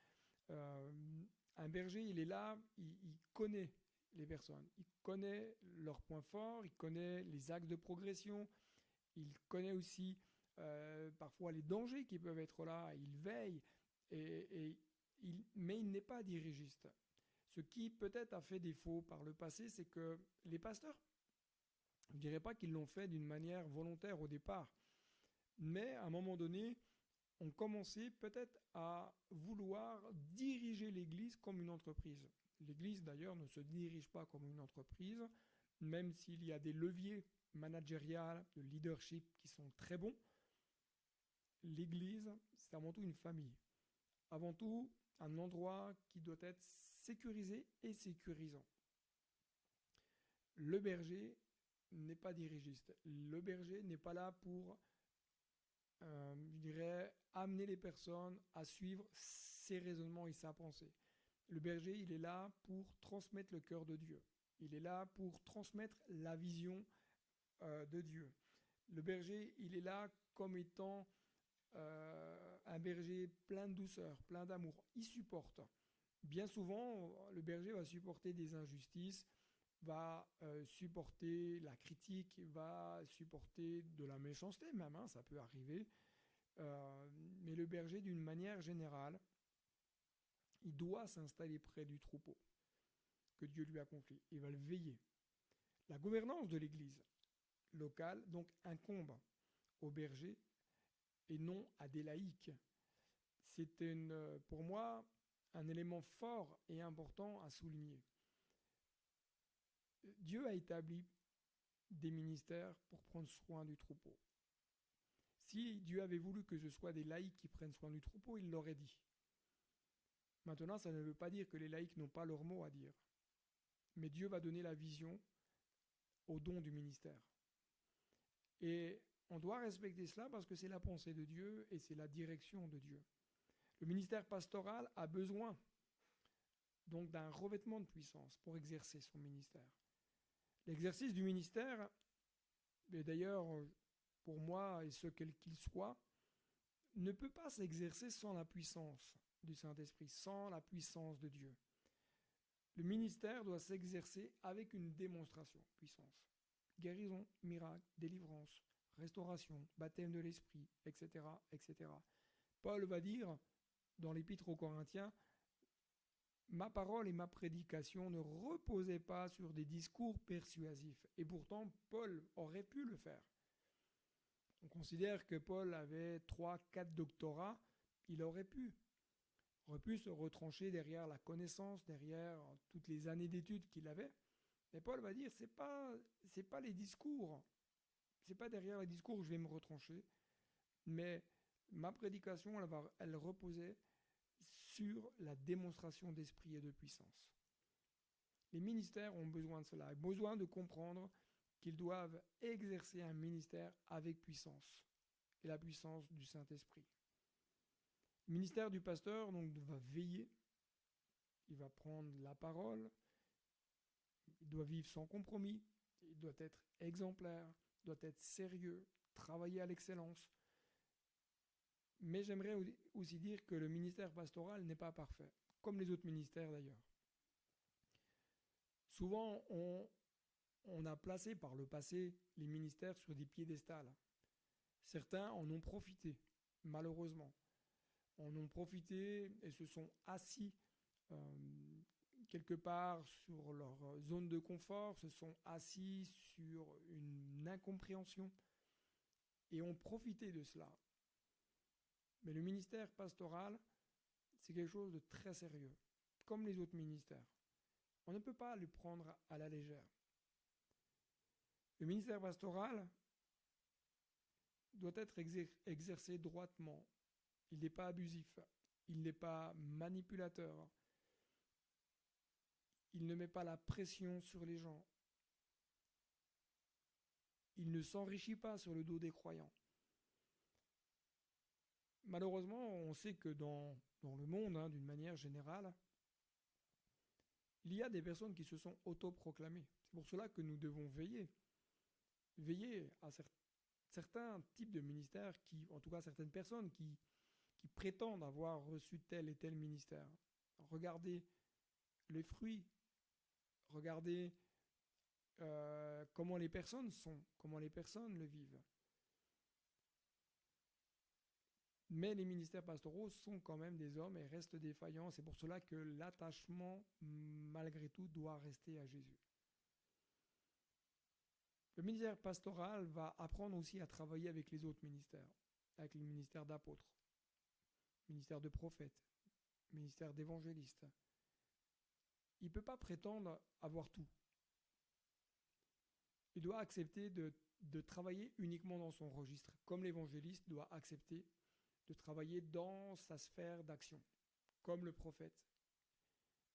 Un berger, il est là, il connaît les personnes, il connaît leurs points forts, il connaît les axes de progression, il connaît aussi parfois les dangers qui peuvent être là, il veille, mais il n'est pas dirigiste. Ce qui peut-être a fait défaut par le passé, c'est que les pasteurs, je ne dirais pas qu'ils l'ont fait d'une manière volontaire au départ, mais à un moment donné, ont commencé peut-être à vouloir diriger l'Église comme une entreprise. L'Église, d'ailleurs, ne se dirige pas comme une entreprise, même s'il y a des leviers managériels, de leadership qui sont très bons. L'Église, c'est avant tout une famille. Avant tout, un endroit qui doit être sécurisé et sécurisant. Le berger n'est pas dirigiste. Le berger n'est pas là pour, amener les personnes à suivre ses raisonnements et sa pensée. Le berger, il est là pour transmettre le cœur de Dieu. Il est là pour transmettre la vision de Dieu. Le berger, il est là comme étant un berger plein de douceur, plein d'amour. Il supporte. Bien souvent, le berger va supporter des injustices, va supporter la critique, va supporter de la méchanceté même, ça peut arriver. Mais le berger, d'une manière générale, il doit s'installer près du troupeau que Dieu lui a confié. Il va le veiller. La gouvernance de l'Église locale, donc, incombe au berger et non à des laïcs. C'est pour moi un élément fort et important à souligner. Dieu a établi des ministères pour prendre soin du troupeau. Si Dieu avait voulu que ce soit des laïcs qui prennent soin du troupeau, il l'aurait dit. Maintenant, ça ne veut pas dire que les laïcs n'ont pas leur mot à dire. Mais Dieu va donner la vision au don du ministère. Et on doit respecter cela parce que c'est la pensée de Dieu et c'est la direction de Dieu. Le ministère pastoral a besoin donc d'un revêtement de puissance pour exercer son ministère. L'exercice du ministère, et d'ailleurs pour moi et ce quel qu'il soit, ne peut pas s'exercer sans la puissance du Saint-Esprit, sans la puissance de Dieu. Le ministère doit s'exercer avec une démonstration, puissance. Guérison, miracle, délivrance, restauration, baptême de l'Esprit, etc., etc. Paul va dire dans l'Épître aux Corinthiens, « Ma parole et ma prédication ne reposaient pas sur des discours persuasifs. » Et pourtant, Paul aurait pu le faire. On considère que Paul avait 3-4 doctorats, il aurait pu se retrancher derrière la connaissance, derrière toutes les années d'études qu'il avait. Mais Paul va dire, c'est pas les discours, c'est pas derrière les discours que je vais me retrancher, mais ma prédication, elle reposait sur la démonstration d'esprit et de puissance. Les ministères ont besoin de cela, ont besoin de comprendre qu'ils doivent exercer un ministère avec puissance. et la puissance du Saint-Esprit. Le ministère du pasteur donc va veiller, il va prendre la parole, il doit vivre sans compromis, il doit être exemplaire, il doit être sérieux, travailler à l'excellence. Mais j'aimerais aussi dire que le ministère pastoral n'est pas parfait, comme les autres ministères d'ailleurs. Souvent, on a placé par le passé les ministères sur des piédestals. Certains en ont profité, malheureusement. En ont profité et se sont assis quelque part sur leur zone de confort, se sont assis sur une incompréhension et ont profité de cela. Mais le ministère pastoral, c'est quelque chose de très sérieux, comme les autres ministères. On ne peut pas le prendre à la légère. Le ministère pastoral doit être exercé droitement. Il n'est pas abusif, il n'est pas manipulateur, il ne met pas la pression sur les gens, il ne s'enrichit pas sur le dos des croyants. Malheureusement, on sait que dans le monde, d'une manière générale, il y a des personnes qui se sont autoproclamées. C'est pour cela que nous devons veiller à certains types de ministères, en tout cas certaines personnes qui prétendent avoir reçu tel et tel ministère. Regardez les fruits, regardez comment les personnes sont, comment les personnes le vivent. Mais les ministères pastoraux sont quand même des hommes et restent défaillants. C'est pour cela que l'attachement, malgré tout, doit rester à Jésus. Le ministère pastoral va apprendre aussi à travailler avec les autres ministères, avec le ministère d'apôtres, le ministère de prophètes, le ministère d'évangélistes. Il ne peut pas prétendre avoir tout. Il doit accepter de travailler uniquement dans son registre, comme l'évangéliste doit accepter de travailler dans sa sphère d'action, comme le prophète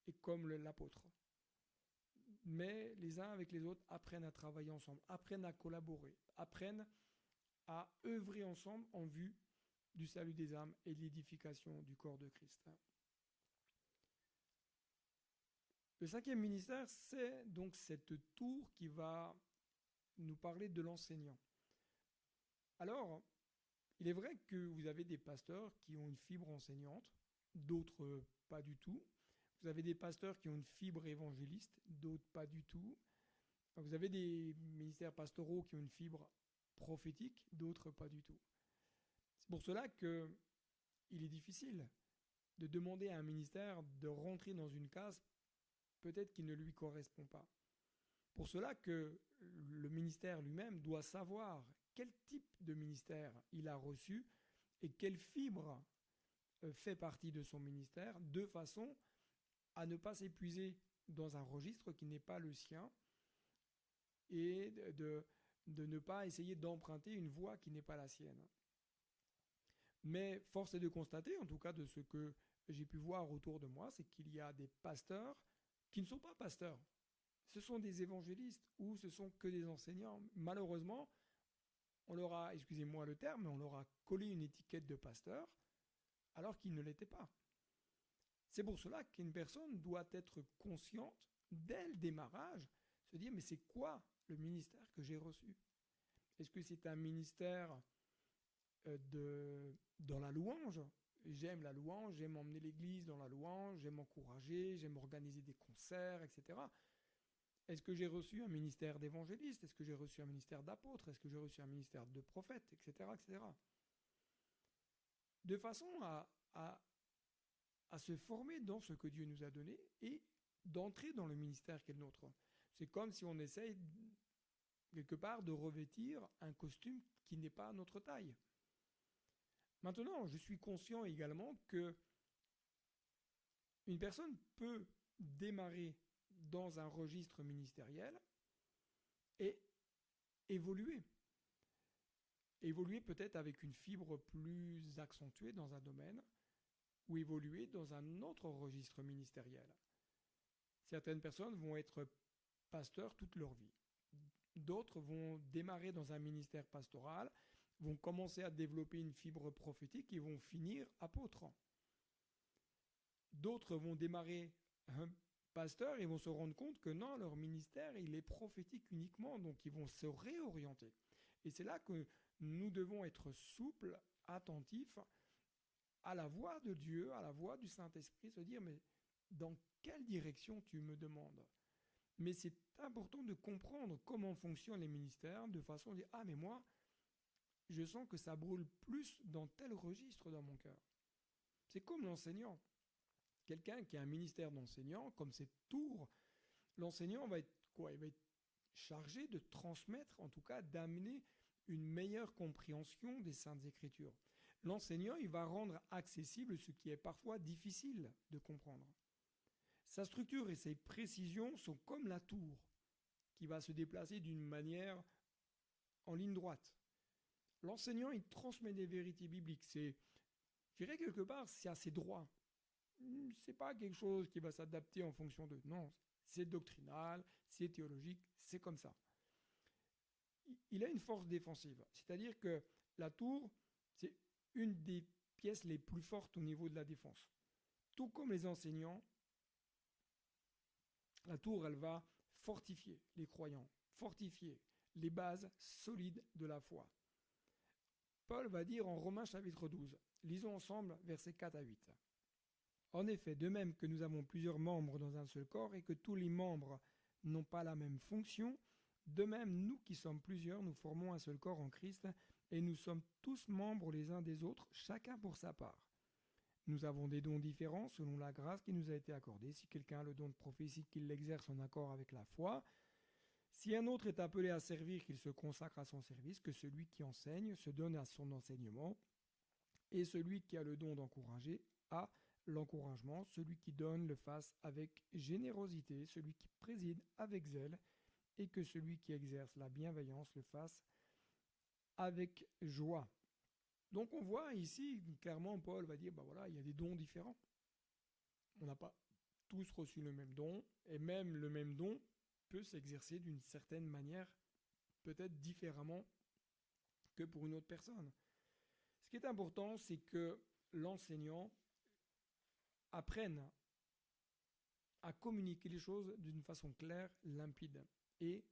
et comme l'apôtre. Mais les uns avec les autres apprennent à travailler ensemble, apprennent à collaborer, apprennent à œuvrer ensemble en vue du salut des âmes et de l'édification du corps de Christ. Le 5e ministère, c'est donc cette tour qui va nous parler de l'enseignant. Alors, il est vrai que vous avez des pasteurs qui ont une fibre enseignante, d'autres pas du tout. Vous avez des pasteurs qui ont une fibre évangéliste, d'autres pas du tout. Vous avez des ministères pastoraux qui ont une fibre prophétique, d'autres pas du tout. C'est pour cela qu'il est difficile de demander à un ministère de rentrer dans une case peut-être qui ne lui correspond pas. Pour cela que le ministère lui-même doit savoir quel type de ministère il a reçu et quelle fibre fait partie de son ministère, de façon à ne pas s'épuiser dans un registre qui n'est pas le sien et de ne pas essayer d'emprunter une voie qui n'est pas la sienne. Mais force est de constater, en tout cas de ce que j'ai pu voir autour de moi, c'est qu'il y a des pasteurs qui ne sont pas pasteurs. Ce sont des évangélistes ou ce sont que des enseignants. Malheureusement, on leur a, excusez-moi le terme, mais on leur a collé une étiquette de pasteur alors qu'ils ne l'étaient pas. C'est pour cela qu'une personne doit être consciente dès le démarrage, se dire mais c'est quoi le ministère que j'ai reçu? Est-ce que c'est un ministère dans la louange? J'aime la louange, j'aime emmener l'église dans la louange, j'aime encourager, j'aime organiser des concerts, etc. Est-ce que j'ai reçu un ministère d'évangéliste? Est-ce que j'ai reçu un ministère d'apôtre? Est-ce que j'ai reçu un ministère de prophète, etc., etc. De façon à se former dans ce que Dieu nous a donné et d'entrer dans le ministère qui est le nôtre. C'est comme si on essaye quelque part de revêtir un costume qui n'est pas à notre taille. Maintenant, je suis conscient également que une personne peut démarrer dans un registre ministériel et évoluer. Évoluer peut-être avec une fibre plus accentuée dans un domaine ou évoluer dans un autre registre ministériel. Certaines personnes vont être pasteurs toute leur vie. D'autres vont démarrer dans un ministère pastoral vont commencer à développer une fibre prophétique et vont finir apôtres. D'autres vont démarrer pasteurs et vont se rendre compte que non, leur ministère, il est prophétique uniquement, donc ils vont se réorienter. Et c'est là que nous devons être souples, attentifs à la voix de Dieu, à la voix du Saint-Esprit, se dire, mais dans quelle direction tu me demandes? Mais c'est important de comprendre comment fonctionnent les ministères, de façon à dire, ah mais moi, je sens que ça brûle plus dans tel registre dans mon cœur. C'est comme l'enseignant. Quelqu'un qui a un ministère d'enseignant, comme c'est Tours, l'enseignant va être quoi? Il va être chargé de transmettre, en tout cas d'amener une meilleure compréhension des Saintes Écritures. L'enseignant, il va rendre accessible ce qui est parfois difficile de comprendre. Sa structure et ses précisions sont comme la tour, qui va se déplacer d'une manière en ligne droite. L'enseignant, il transmet des vérités bibliques. Je dirais quelque part, c'est assez droit. C'est pas quelque chose qui va s'adapter en fonction de... Non, c'est doctrinal, c'est théologique, c'est comme ça. Il a une force défensive, c'est-à-dire que la tour, c'est une des pièces les plus fortes au niveau de la défense. Tout comme les enseignants, la tour, elle va fortifier les croyants, fortifier les bases solides de la foi. Paul va dire en Romains chapitre 12, lisons ensemble versets 4 à 8. En effet, de même que nous avons plusieurs membres dans un seul corps et que tous les membres n'ont pas la même fonction, de même, nous qui sommes plusieurs, nous formons un seul corps en Christ et nous sommes tous membres les uns des autres, chacun pour sa part. Nous avons des dons différents selon la grâce qui nous a été accordée. Si quelqu'un a le don de prophétie, qu'il l'exerce en accord avec la foi. Si un autre est appelé à servir, qu'il se consacre à son service, que celui qui enseigne se donne à son enseignement, et celui qui a le don d'encourager a l'encouragement, celui qui donne le fasse avec générosité, celui qui préside avec zèle, et que celui qui exerce la bienveillance le fasse avec joie. Donc on voit ici, clairement, Paul va dire, voilà, il y a des dons différents. On n'a pas tous reçu le même don, et même le même don peut s'exercer d'une certaine manière, peut-être différemment que pour une autre personne. Ce qui est important, c'est que l'enseignant apprenne à communiquer les choses d'une façon claire, limpide, et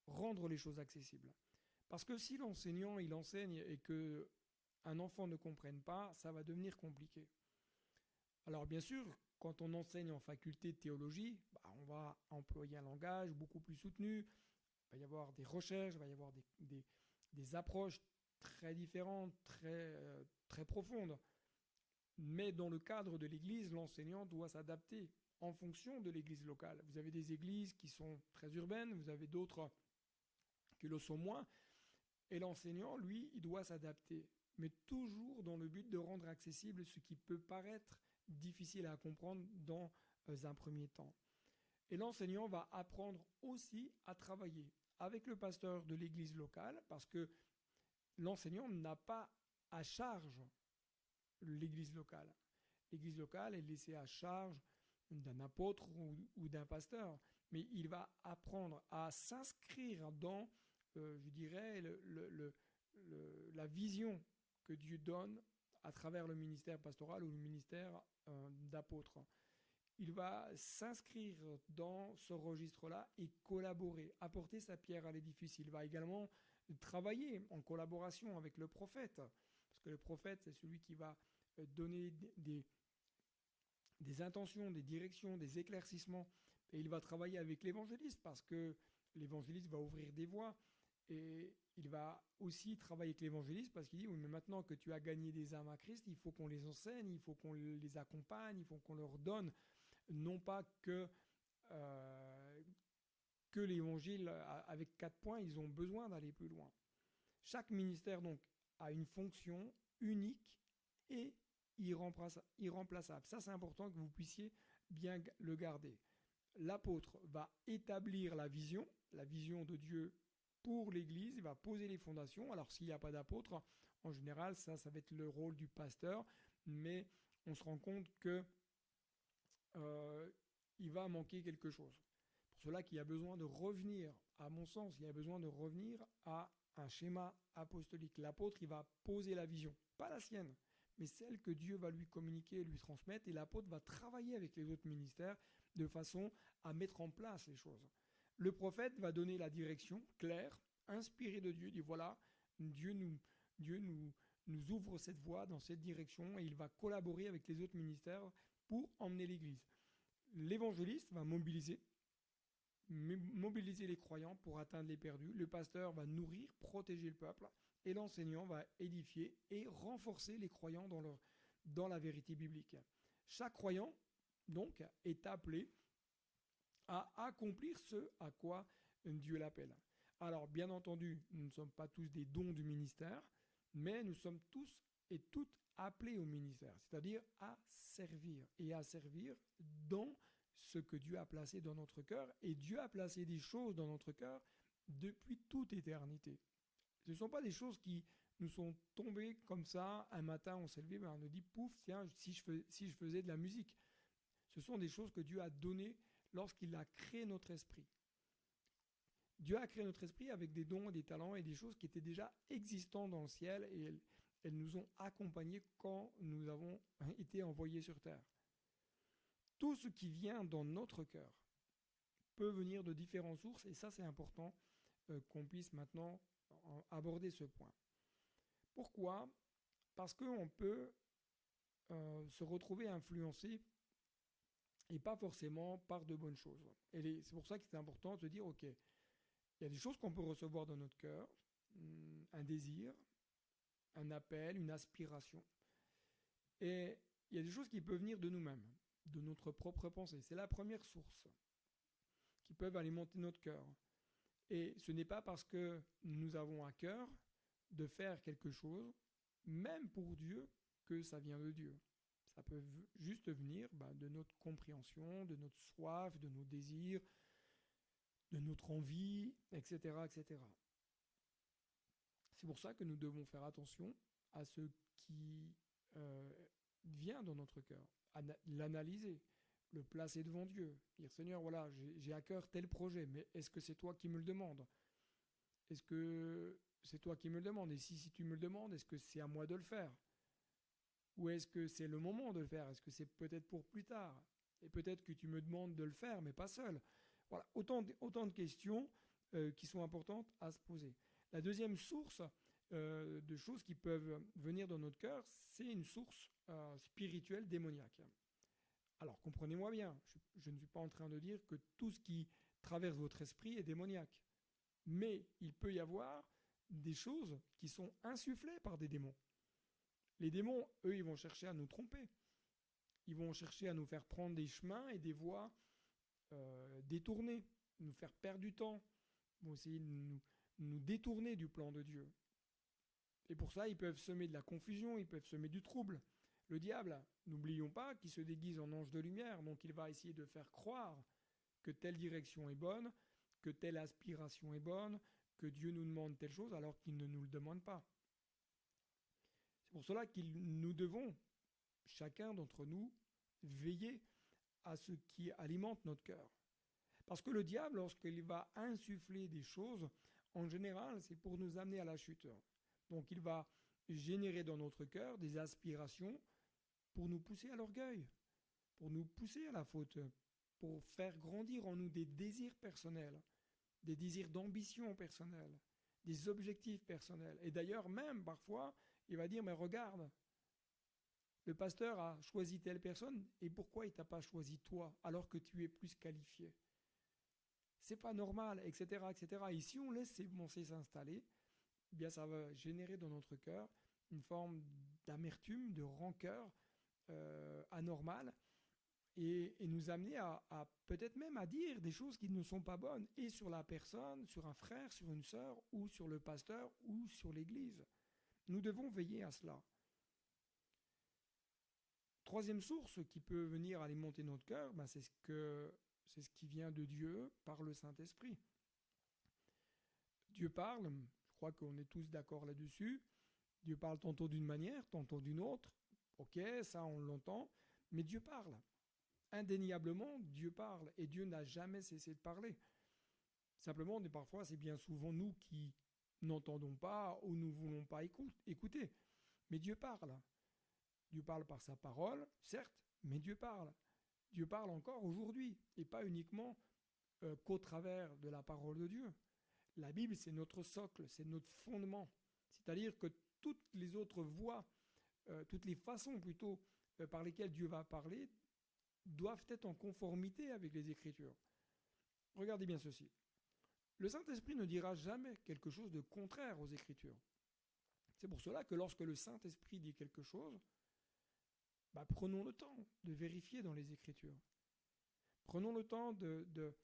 rendre les choses accessibles. Parce que si l'enseignant, il enseigne et qu'un enfant ne comprenne pas, ça va devenir compliqué. Alors bien sûr, quand on enseigne en faculté de théologie, on va employer un langage beaucoup plus soutenu, il va y avoir des recherches, il va y avoir des approches très différentes, très profondes. Mais dans le cadre de l'Église, l'enseignant doit s'adapter en fonction de l'Église locale. Vous avez des églises qui sont très urbaines, vous avez d'autres qui le sont moins. Et l'enseignant, lui, il doit s'adapter, mais toujours dans le but de rendre accessible ce qui peut paraître difficile à comprendre dans un premier temps. Et l'enseignant va apprendre aussi à travailler avec le pasteur de l'église locale, parce que l'enseignant n'a pas à charge l'église locale. L'église locale est laissée à charge d'un apôtre ou d'un pasteur, mais il va apprendre à s'inscrire dans, je dirais, la vision que Dieu donne à travers le ministère pastoral ou le ministère d'apôtre. Il va s'inscrire dans ce registre-là et collaborer, apporter sa pierre à l'édifice. Il va également travailler en collaboration avec le prophète, parce que le prophète, c'est celui qui va donner des intentions, des directions, des éclaircissements. Et il va travailler avec l'évangéliste, parce que l'évangéliste va ouvrir des voies. Et il va aussi travailler avec l'évangéliste, parce qu'il dit, oui, mais maintenant que tu as gagné des âmes à Christ, il faut qu'on les enseigne, il faut qu'on les accompagne, il faut qu'on leur donne, non pas que l'évangile, avec 4 points, ils ont besoin d'aller plus loin. Chaque ministère, donc, a une fonction unique et irremplaçable. Ça, c'est important que vous puissiez bien le garder. L'apôtre va établir la vision de Dieu pour l'Église, il va poser les fondations. Alors s'il n'y a pas d'apôtre, en général, ça va être le rôle du pasteur, mais on se rend compte que il va manquer quelque chose. Pour cela qu'il y a besoin de revenir, à mon sens, il y a besoin de revenir à un schéma apostolique. L'apôtre, il va poser la vision, pas la sienne, mais celle que Dieu va lui communiquer, lui transmettre, et l'apôtre va travailler avec les autres ministères de façon à mettre en place les choses. Le prophète va donner la direction claire, inspirée de Dieu, il dit voilà, Dieu nous ouvre cette voie dans cette direction et il va collaborer avec les autres ministères pour emmener l'Église. L'évangéliste va mobiliser les croyants pour atteindre les perdus. Le pasteur va nourrir, protéger le peuple. Et l'enseignant va édifier et renforcer les croyants dans la vérité biblique. Chaque croyant, donc, est appelé à accomplir ce à quoi Dieu l'appelle. Alors, bien entendu, nous ne sommes pas tous des dons du ministère, mais nous sommes tous et toutes appelés au ministère, c'est-à-dire à servir, et à servir dans ce que Dieu a placé dans notre cœur, et Dieu a placé des choses dans notre cœur depuis toute éternité. Ce ne sont pas des choses qui nous sont tombées comme ça, un matin on s'est levé, ben on nous dit pouf, tiens, si je faisais de la musique. Ce sont des choses que Dieu a données lorsqu'il a créé notre esprit. Dieu a créé notre esprit avec des dons, des talents et des choses qui étaient déjà existantes dans le ciel et elles nous ont accompagnés quand nous avons été envoyés sur terre. Tout ce qui vient dans notre cœur peut venir de différentes sources et ça c'est important qu'on puisse maintenant aborder ce point. Pourquoi ? Parce qu'on peut se retrouver influencé et pas forcément par de bonnes choses. Et c'est pour ça que c'est important de se dire, ok, il y a des choses qu'on peut recevoir dans notre cœur, un désir, un appel, une aspiration. Et il y a des choses qui peuvent venir de nous-mêmes, de notre propre pensée. C'est la première source qui peuvent alimenter notre cœur. Et ce n'est pas parce que nous avons à cœur de faire quelque chose, même pour Dieu, que ça vient de Dieu. Ça peut juste venir de notre compréhension, de notre soif, de nos désirs, de notre envie, etc., etc. C'est pour ça que nous devons faire attention à ce qui vient dans notre cœur, à l'analyser, le placer devant Dieu, dire Seigneur, voilà, j'ai à cœur tel projet, mais est-ce que c'est toi qui me le demandes ? Est-ce que c'est toi qui me le demandes ? Et si tu me le demandes, est-ce que c'est à moi de le faire ? Ou est-ce que c'est le moment de le faire ? Est-ce que c'est peut-être pour plus tard ? Et peut-être que tu me demandes de le faire, mais pas seul. Voilà, autant de questions qui sont importantes à se poser. La deuxième source de choses qui peuvent venir dans notre cœur, c'est une source spirituelle démoniaque. Alors, comprenez-moi bien, je ne suis pas en train de dire que tout ce qui traverse votre esprit est démoniaque. Mais il peut y avoir des choses qui sont insufflées par des démons. Les démons, eux, ils vont chercher à nous tromper. Ils vont chercher à nous faire prendre des chemins et des voies détournées, nous faire perdre du temps, vont essayer de nous détourner du plan de Dieu. Et pour ça, ils peuvent semer de la confusion, ils peuvent semer du trouble. Le diable, n'oublions pas qu'il se déguise en ange de lumière, donc il va essayer de faire croire que telle direction est bonne, que telle aspiration est bonne, que Dieu nous demande telle chose alors qu'il ne nous le demande pas. C'est pour cela que nous devons, chacun d'entre nous, veiller à ce qui alimente notre cœur. Parce que le diable, lorsqu'il va insuffler des choses, en général, c'est pour nous amener à la chute. Donc il va générer dans notre cœur des aspirations pour nous pousser à l'orgueil, pour nous pousser à la faute, pour faire grandir en nous des désirs personnels, des désirs d'ambition personnelle, des objectifs personnels. Et d'ailleurs, même parfois, il va dire, mais regarde, le pasteur a choisi telle personne, et pourquoi il ne t'a pas choisi toi, alors que tu es plus qualifié ? C'est pas normal, etc., etc. Et si on laisse ces pensées s'installer, eh bien ça va générer dans notre cœur une forme d'amertume, de rancœur anormale, et nous amener à peut-être même à dire des choses qui ne sont pas bonnes, et sur la personne, sur un frère, sur une sœur, ou sur le pasteur, ou sur l'Église. Nous devons veiller à cela. Troisième source qui peut venir alimenter notre cœur, c'est ce qui vient de Dieu par le Saint-Esprit. Dieu parle, je crois qu'on est tous d'accord là-dessus, Dieu parle tantôt d'une manière, tantôt d'une autre, ok, ça on l'entend, mais Dieu parle. Indéniablement, Dieu parle, et Dieu n'a jamais cessé de parler. Simplement, parfois, c'est bien souvent nous qui n'entendons pas ou nous ne voulons pas écouter. Mais Dieu parle. Dieu parle par sa parole, certes, mais Dieu parle. Dieu parle encore aujourd'hui, et pas uniquement qu'au travers de la parole de Dieu. La Bible, c'est notre socle, c'est notre fondement. C'est-à-dire que toutes les autres voies, toutes les façons plutôt par lesquelles Dieu va parler, doivent être en conformité avec les Écritures. Regardez bien ceci. Le Saint-Esprit ne dira jamais quelque chose de contraire aux Écritures. C'est pour cela que lorsque le Saint-Esprit dit quelque chose, prenons le temps de vérifier dans les Écritures. Prenons le temps de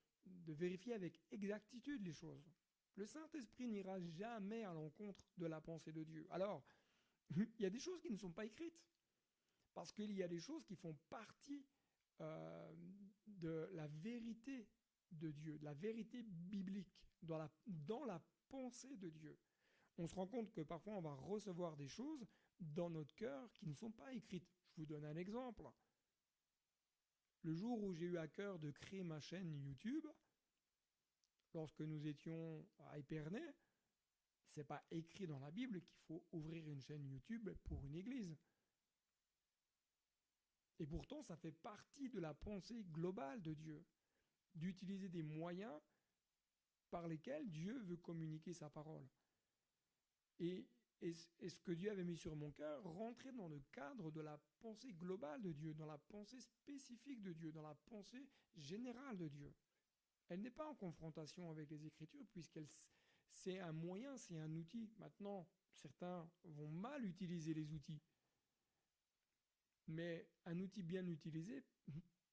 vérifier avec exactitude les choses. Le Saint-Esprit n'ira jamais à l'encontre de la pensée de Dieu. Alors, il y a des choses qui ne sont pas écrites, parce qu'il y a des choses qui font partie de la vérité de Dieu, de la vérité biblique, dans la pensée de Dieu. On se rend compte que parfois on va recevoir des choses dans notre cœur qui ne sont pas écrites. Je vous donne un exemple. Le jour où j'ai eu à cœur de créer ma chaîne YouTube, lorsque nous étions à Épernay, ce n'est pas écrit dans la Bible qu'il faut ouvrir une chaîne YouTube pour une église. Et pourtant, ça fait partie de la pensée globale de Dieu, d'utiliser des moyens par lesquels Dieu veut communiquer sa parole. Et ce que Dieu avait mis sur mon cœur rentrait dans le cadre de la pensée globale de Dieu, dans la pensée spécifique de Dieu, dans la pensée générale de Dieu. Elle n'est pas en confrontation avec les Écritures, c'est un moyen, c'est un outil. Maintenant, certains vont mal utiliser les outils. Mais un outil bien utilisé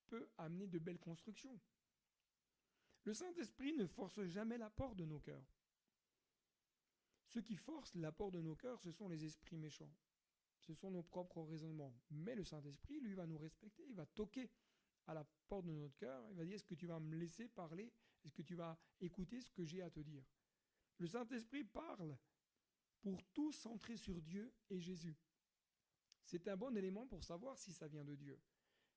peut amener de belles constructions. Le Saint-Esprit ne force jamais l'apport de nos cœurs. Ce qui force l'apport de nos cœurs, ce sont les esprits méchants. Ce sont nos propres raisonnements. Mais le Saint-Esprit, lui, va nous respecter. Il va toquer à la porte de notre cœur. Il va dire, est-ce que tu vas me laisser parler? Est-ce que tu vas écouter ce que j'ai à te dire? Le Saint-Esprit parle pour tout centrer sur Dieu et Jésus. C'est un bon élément pour savoir si ça vient de Dieu.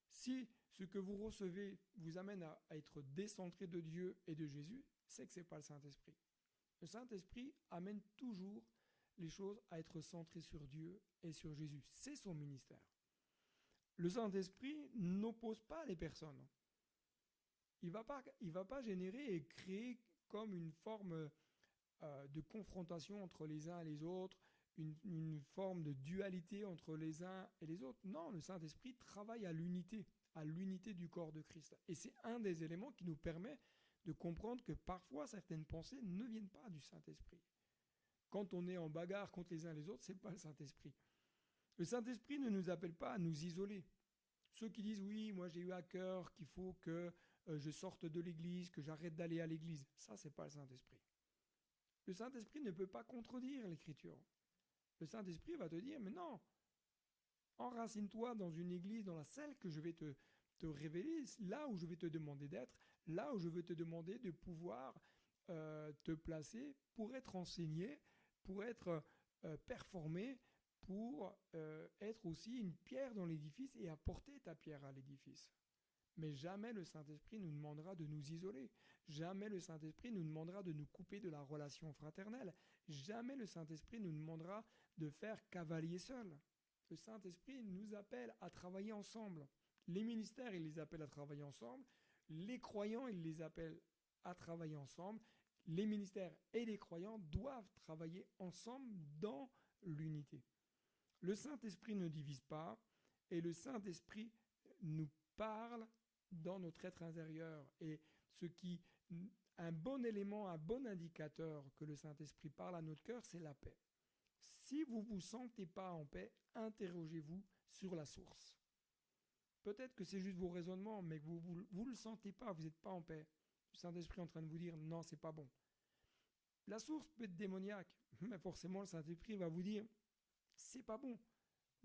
Si ce que vous recevez vous amène à être décentré de Dieu et de Jésus, c'est que ce n'est pas le Saint-Esprit. Le Saint-Esprit amène toujours les choses à être centrées sur Dieu et sur Jésus. C'est son ministère. Le Saint-Esprit n'oppose pas les personnes. Il ne va pas générer et créer comme une forme de confrontation entre les uns et les autres, une forme de dualité entre les uns et les autres. Non, le Saint-Esprit travaille à l'unité du corps de Christ. Et c'est un des éléments qui nous permet de comprendre que parfois certaines pensées ne viennent pas du Saint-Esprit. Quand on est en bagarre contre les uns et les autres, ce n'est pas le Saint-Esprit. Le Saint-Esprit ne nous appelle pas à nous isoler. Ceux qui disent « oui, moi j'ai eu à cœur qu'il faut que je sorte de l'église, que j'arrête d'aller à l'église », ça, ce n'est pas le Saint-Esprit. Le Saint-Esprit ne peut pas contredire l'Écriture. Le Saint-Esprit va te dire « mais non, enracine-toi dans une église, dans la celle que je vais te révéler, là où je vais te demander d'être, là où je vais te demander de pouvoir te placer pour être enseigné, pour être performé, pour être aussi une pierre dans l'édifice et apporter ta pierre à l'édifice. » Mais jamais le Saint-Esprit nous demandera de nous isoler. Jamais le Saint-Esprit nous demandera de nous couper de la relation fraternelle. Jamais le Saint-Esprit nous demandera de faire cavalier seul. Le Saint-Esprit nous appelle à travailler ensemble. Les ministères, il les appelle à travailler ensemble. Les croyants, il les appelle à travailler ensemble. Les ministères et les croyants doivent travailler ensemble dans l'unité. Le Saint-Esprit ne divise pas et le Saint-Esprit nous parle dans notre être intérieur. Et un bon élément, un bon indicateur que le Saint-Esprit parle à notre cœur, c'est la paix. Si vous ne vous sentez pas en paix, interrogez-vous sur la source. Peut-être que c'est juste vos raisonnements, mais que vous ne le sentez pas, vous n'êtes pas en paix. Le Saint-Esprit est en train de vous dire non, c'est pas bon. La source peut être démoniaque, mais forcément le Saint-Esprit va vous dire c'est pas bon.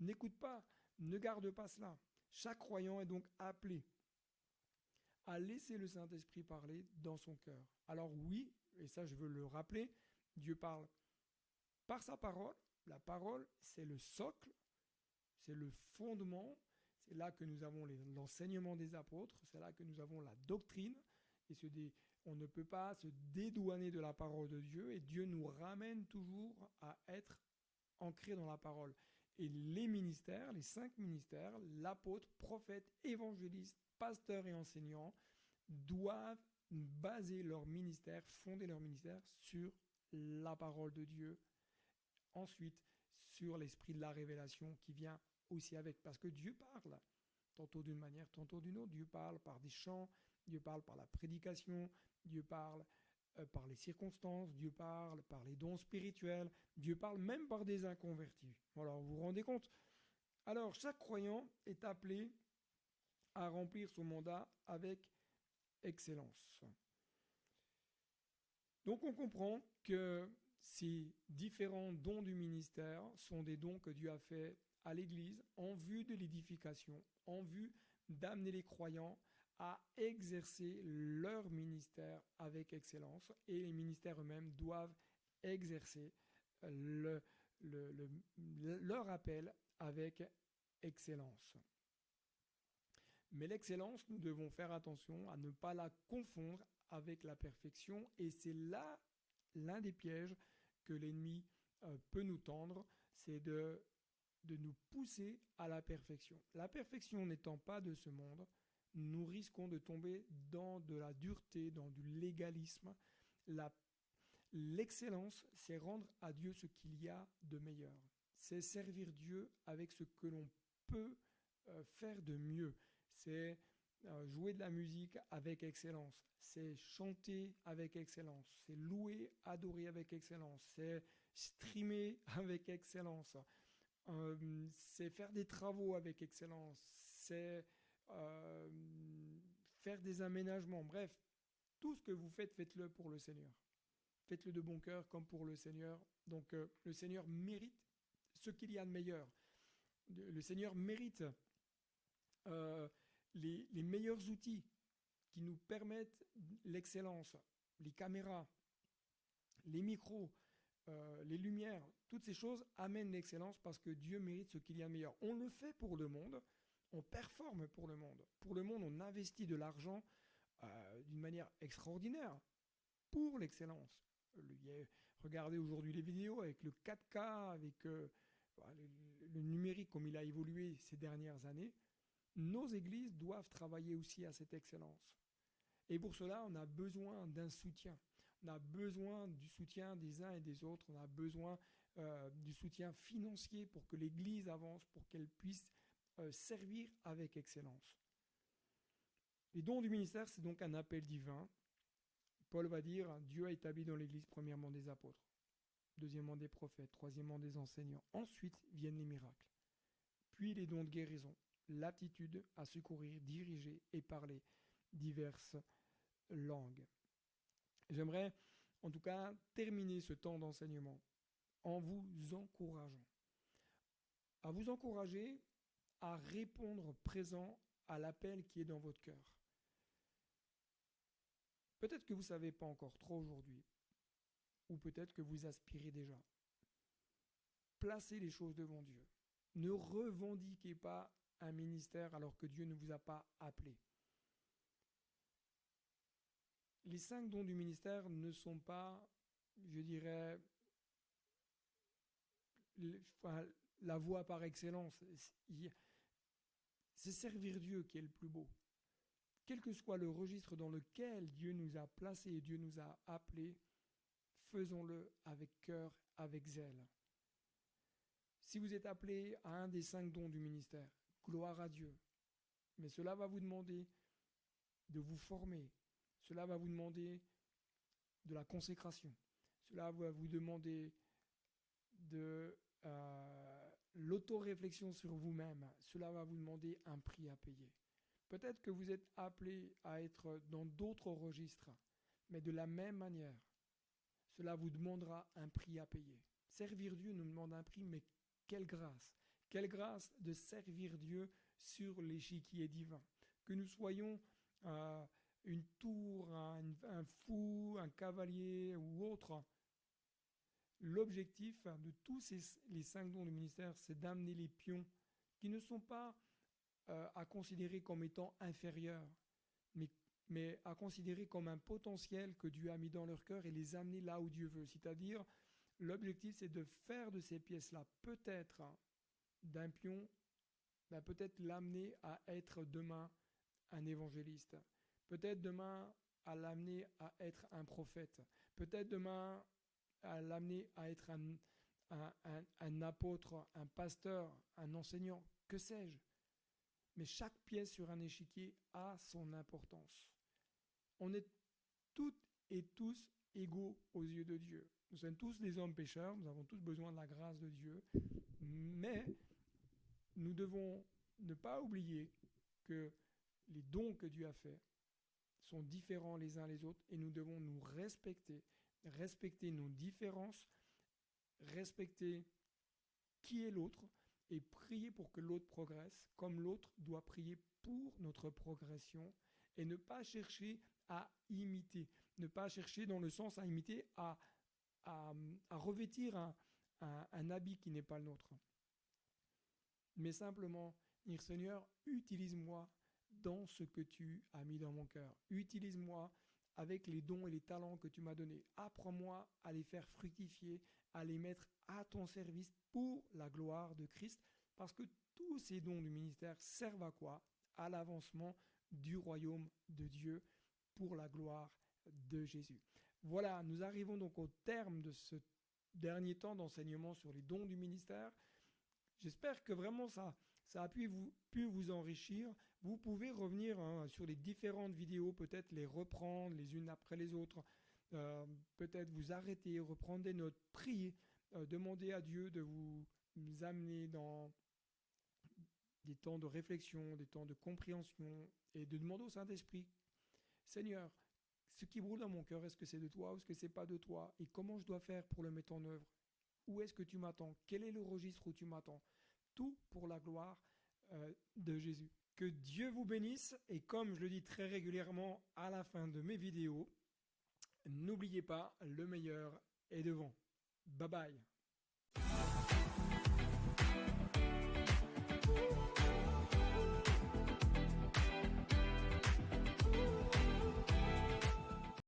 N'écoute pas, ne garde pas cela. Chaque croyant est donc appelé à laisser le Saint-Esprit parler dans son cœur. Alors oui, et ça je veux le rappeler, Dieu parle par sa parole. La parole, c'est le socle, c'est le fondement. C'est là que nous avons l'enseignement des apôtres, c'est là que nous avons la doctrine. Et On ne peut pas se dédouaner de la parole de Dieu et Dieu nous ramène toujours à être ancrés dans la parole. Et les ministères, les 5 ministères, l'apôtre, prophète, évangéliste, pasteur et enseignant, doivent baser leur ministère, fonder leur ministère sur la parole de Dieu. Ensuite, sur l'esprit de la révélation qui vient aussi avec. Parce que Dieu parle, tantôt d'une manière, tantôt d'une autre. Dieu parle par des chants, Dieu parle par la prédication, Dieu parle par les circonstances, Dieu parle par les dons spirituels, Dieu parle même par des inconvertis. Voilà, vous vous rendez compte? Alors, chaque croyant est appelé à remplir son mandat avec excellence. Donc, on comprend que ces différents dons du ministère sont des dons que Dieu a fait à l'Église en vue de l'édification, en vue d'amener les croyants à exercer leur ministère avec excellence, et les ministères eux-mêmes doivent exercer leur appel avec excellence. Mais l'excellence, nous devons faire attention à ne pas la confondre avec la perfection, et c'est là l'un des pièges que l'ennemi peut nous tendre, c'est de nous pousser à la perfection. La perfection n'étant pas de ce monde, nous risquons de tomber dans de la dureté, dans du légalisme. L'excellence, c'est rendre à Dieu ce qu'il y a de meilleur. C'est servir Dieu avec ce que l'on peut faire de mieux. C'est jouer de la musique avec excellence. C'est chanter avec excellence. C'est louer, adorer avec excellence. C'est streamer avec excellence. C'est faire des travaux avec excellence. C'est faire des aménagements. Bref, tout ce que vous faites, faites-le pour le Seigneur. Faites-le de bon cœur comme pour le Seigneur. Donc le Seigneur mérite ce qu'il y a de meilleur. Le Seigneur mérite les meilleurs outils qui nous permettent l'excellence. Les caméras, les micros, les lumières, toutes ces choses amènent l'excellence parce que Dieu mérite ce qu'il y a de meilleur. On le fait pour le monde, on performe pour le monde. Pour le monde, on investit de l'argent d'une manière extraordinaire pour l'excellence. Regardez aujourd'hui les vidéos avec le 4K, avec le numérique comme il a évolué ces dernières années. Nos églises doivent travailler aussi à cette excellence. Et pour cela, on a besoin d'un soutien. On a besoin du soutien des uns et des autres. On a besoin du soutien financier pour que l'Église avance, pour qu'elle puisse servir avec excellence. Les dons du ministère, c'est donc un appel divin. Paul va dire, Dieu a établi dans l'Église premièrement des apôtres, deuxièmement des prophètes, troisièmement des enseignants. Ensuite viennent les miracles, puis les dons de guérison, l'aptitude à secourir, diriger et parler diverses langues. J'aimerais en tout cas terminer ce temps d'enseignement en vous encourageant, à vous encourager à répondre présent à l'appel qui est dans votre cœur. Peut-être que vous ne savez pas encore trop aujourd'hui, ou peut-être que vous aspirez déjà. Placez les choses devant Dieu. Ne revendiquez pas un ministère alors que Dieu ne vous a pas appelé. Les 5 dons du ministère ne sont pas, je dirais, la voie par excellence. C'est servir Dieu qui est le plus beau. Quel que soit le registre dans lequel Dieu nous a placés et Dieu nous a appelés, faisons-le avec cœur, avec zèle. Si vous êtes appelé à un des 5 dons du ministère, gloire à Dieu. Mais cela va vous demander de vous former. Cela va vous demander de la consécration. Cela va vous demander de l'autoréflexion sur vous-même. Cela va vous demander un prix à payer. Peut-être que vous êtes appelé à être dans d'autres registres, mais de la même manière, cela vous demandera un prix à payer. Servir Dieu nous demande un prix, mais quelle grâce! Quelle grâce de servir Dieu sur l'échiquier divin. Que nous soyons une tour, un fou, un cavalier ou autre. L'objectif de tous les 5 dons du ministère, c'est d'amener les pions qui ne sont pas à considérer comme étant inférieurs, mais mais à considérer comme un potentiel que Dieu a mis dans leur cœur et les amener là où Dieu veut. C'est-à-dire, l'objectif, c'est de faire de ces pièces-là, peut-être d'un pion, peut-être l'amener à être demain un évangéliste, peut-être demain à l'amener à être un prophète, peut-être demain à l'amener à être un apôtre, un pasteur, un enseignant, que sais-je. Mais chaque pièce sur un échiquier a son importance. On est toutes et tous égaux aux yeux de Dieu. Nous sommes tous des hommes pécheurs, nous avons tous besoin de la grâce de Dieu, mais nous devons ne pas oublier que les dons que Dieu a faits sont différents les uns les autres et nous devons nous respecter nos différences, respecter qui est l'autre et prier pour que l'autre progresse, comme l'autre doit prier pour notre progression et ne pas chercher à imiter, ne pas chercher dans le sens à imiter, à revêtir un habit qui n'est pas le nôtre. Mais simplement dire Seigneur, utilise-moi dans ce que tu as mis dans mon cœur. Utilise-moi avec les dons et les talents que tu m'as donnés. Apprends-moi à les faire fructifier, à les mettre à ton service pour la gloire de Christ. Parce que tous ces dons du ministère servent à quoi? À l'avancement du royaume de Dieu pour la gloire de Jésus. Voilà, nous arrivons donc au terme de ce dernier temps d'enseignement sur les dons du ministère. J'espère que vraiment ça a pu vous enrichir. Vous pouvez revenir sur les différentes vidéos, peut-être les reprendre les unes après les autres, peut-être vous arrêter, reprendre des notes, prier, demander à Dieu de vous amener dans des temps de réflexion, des temps de compréhension et de demander au Saint-Esprit, Seigneur, ce qui brûle dans mon cœur, est-ce que c'est de toi ou est-ce que c'est pas de toi? Et comment je dois faire pour le mettre en œuvre? Où est-ce que tu m'attends? Quel est le registre où tu m'attends? Tout pour la gloire de Jésus. Que Dieu vous bénisse et comme je le dis très régulièrement à la fin de mes vidéos, n'oubliez pas, le meilleur est devant. Bye bye.